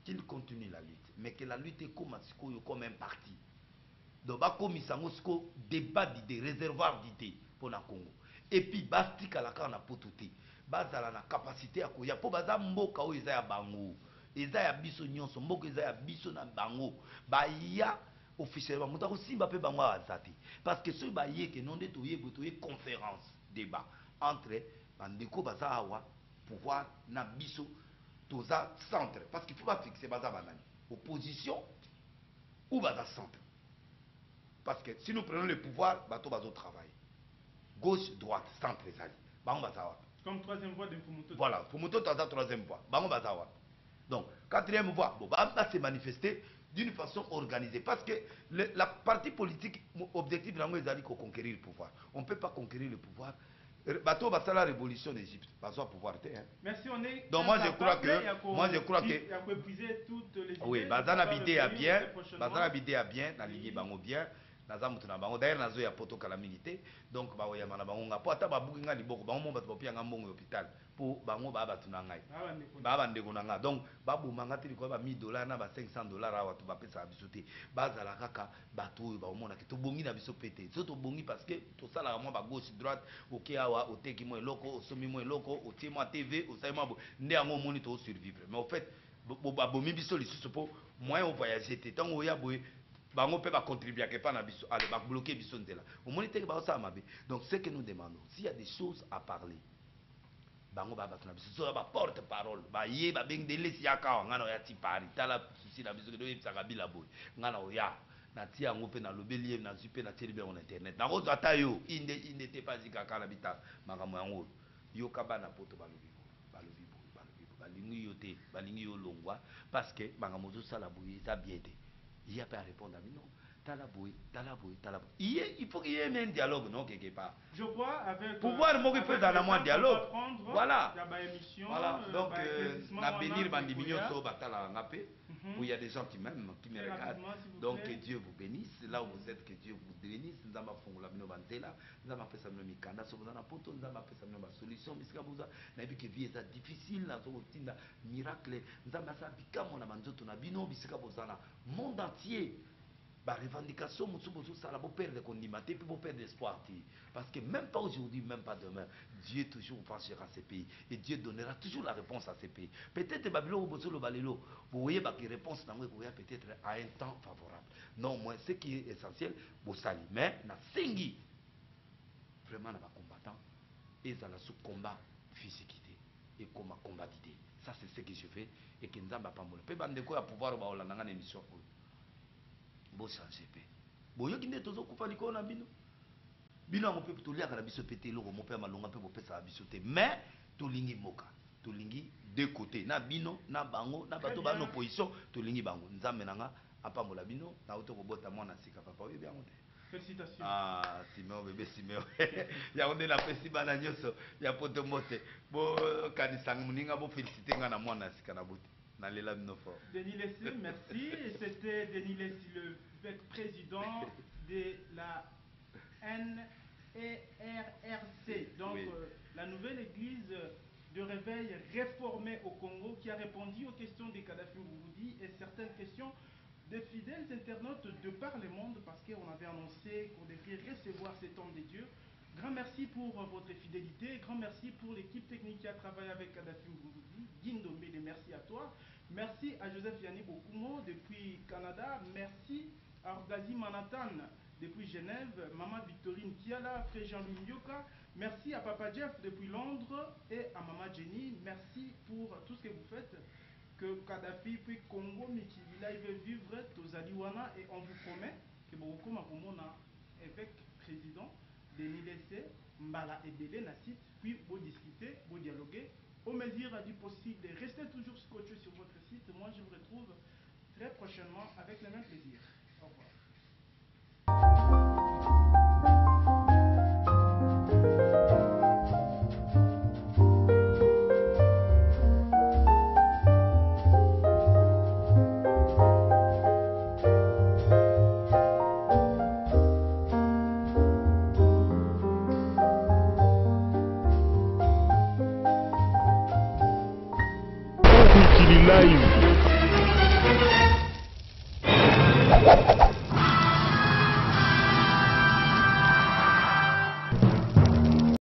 qu'il continue la lutte, mais que la lutte est comme un parti. Donc, comme il débat d'idées, réservoir d'idées pour le Congo. Et puis, Bastika la carte na pototé. Bazala na capacité à courir. Pour Baza Mboka ou Isaiah Bango. Ezaya biso nyonso mboko ezaya biso na bango ba ya officiellement mutako simba pe bango azati parce que ceux ba yé que non de toyé conférence débat entre bandeko bazawa pouvoir na biso toza centre parce qu'il faut pas fixer baza banani opposition ou baza centre parce que si nous prenons le pouvoir bato bazo travail gauche droite centre ezali bango bazawa comme troisième voie de Fumuto voilà Fumuto toza troisième voie bango bazawa. Donc, quatrième voie, bon, va se manifester d'une façon organisée. Parce que la partie politique, objectif c'est conquérir le pouvoir. On ne peut pas conquérir le pouvoir. Bateau va faire la révolution d'Égypte. Pas pouvoir. Merci, on est. Donc moi je crois que. Il y a épuisé toutes les idées. Oui, Bazana Bidé a bien. Bazana Bidé a bien. La Ligue Bango bien. D'ailleurs, nazo ya poto calamité. Donc, ba oya mana bango nga po ata babuki nga liboko bango mo bato bopia nga mbongo hôpital pour bango ba batuna ngai. Ba bandeko na nga. Donc, ba bomanga tili ko ba $1000 na ba $500 awa to ba pesa bisote. Bazala kaka bato ba omona ke to bongi na biso pété. So to bongi parce que to sala mo ba gauche droite OK awa oteki mo eloko osomi mo eloko otie mo TV osai mo ndé yango moni to survivre. Mais au fait ba bomi biso lisusu po moyen au voyager té tango ya boye bango peut pas contribuer à que pas na biso allez ba bloquer biso ndela au moniteur ba ça mabe donc ce que nous demandons s'il y a des choses à parler bango ba batuna biso so ba porte parole ba ye ba beng de lesi yaka ngana ya ti pari tala souci na biso do yebisa kabila boy ngana oya na ti yango pe na lobeli na zupe na télé on internet na rozo atayo il n'était pas zikaka la bita makamo yango yo kabana poto balobi balingi yo te balingi yo longwa parce que makamo zo sala boye ça bien te. Il n'y a pas à répondre à lui, non. Talaboui. Il faut qu'il y ait un dialogue, non, quelque part. Je crois, avec. Pouvoir m'occuper dans la moindre dialogue. Voilà. Voilà. Donc, na bénir bandimignon so batala ngapé. Où il y a des gens qui m'aiment, qui me regardent. Donc, que Dieu vous bénisse. Là où vous êtes, que Dieu vous bénisse. Nous avons fait la mino bantela. Nous avons fait ça mino mikanda. So vous en a poto. Nous avons fait ça mino ma solution. Mais c'est comme ça. N'a vu que vie est difficile. Nous avons fait un miracle. Nous avons fait un bicam. On a manjé ton abino. Mais c'est comme ça. Monde entier. Bah, revendication, ça va perdre condimenter, puis perdre l'espoir. Parce que même pas aujourd'hui, même pas demain, Dieu toujours penchera ces pays. Et Dieu donnera toujours la réponse à ces pays. Peut-être Babylone ou le Balélo, vous voyez que réponse peut-être à un temps favorable. Non, moi, ce qui est essentiel, vous salez. Mais, na sengi, vraiment, na combattant, et ça la sous combat physique. et comme un combat d'idées. Ça, c'est ce que je fais et que nous avons pas mal. Peu de quoi à pouvoir avoir une émission. Bon, changer. Bon, il y a qui n'est pas au coupable de bino. Bino, on peut tout lire à la biso pété, l'eau, mon père m'a longuement peut ça à bisoté. Mais, tout lingi moka. Tout lingi deux côtés. Na bino, na bango, na bateau, na opposition, tout lingi bango. Nous avons maintenant à pas mon labino, na auto robot à moi, na sika papa. Oui, bien, on félicitations. Ah, Siméon, bébé Siméon. Il y a on est la festival à Nyoso. Il y a pote mote. Bon, Kanisang Muninga, bon féliciter à moi, na sika na boute. Na lela no fort. Denis Lessé, merci. Et c'était Denis Lessé, le président de la NERRC, donc oui. La nouvelle église de réveil réformée au Congo, qui a répondu aux questions des Kadhafi Mboumoudi et certaines questions des fidèles internautes de par le monde, parce qu'on avait annoncé qu'on devrait recevoir cet homme de Dieu. Grand merci pour votre fidélité, grand merci pour l'équipe technique qui a travaillé avec Kadhafi Mboumoudi. Guindomé, merci à toi. Merci à Joseph Yanni Bokumo depuis Canada. Merci à Orgazi Manhattan depuis Genève. Maman Victorine Kiala, frère Jean-Louis Ndioka. Merci à Papa Jeff depuis Londres et à Maman Jenny. Merci pour tout ce que vous faites. Que Kadhafi puis Congo Mikilila il veut vivre aux Aliwana et on vous promet que beaucoup Makomona évêque président Denis Lessé Mbala et Belé na site puis vous discuter, vous dialoguer au mesure du possible. Restez toujours scotchés sur votre site. Moi je vous retrouve très prochainement avec le même plaisir. Au revoir. Live.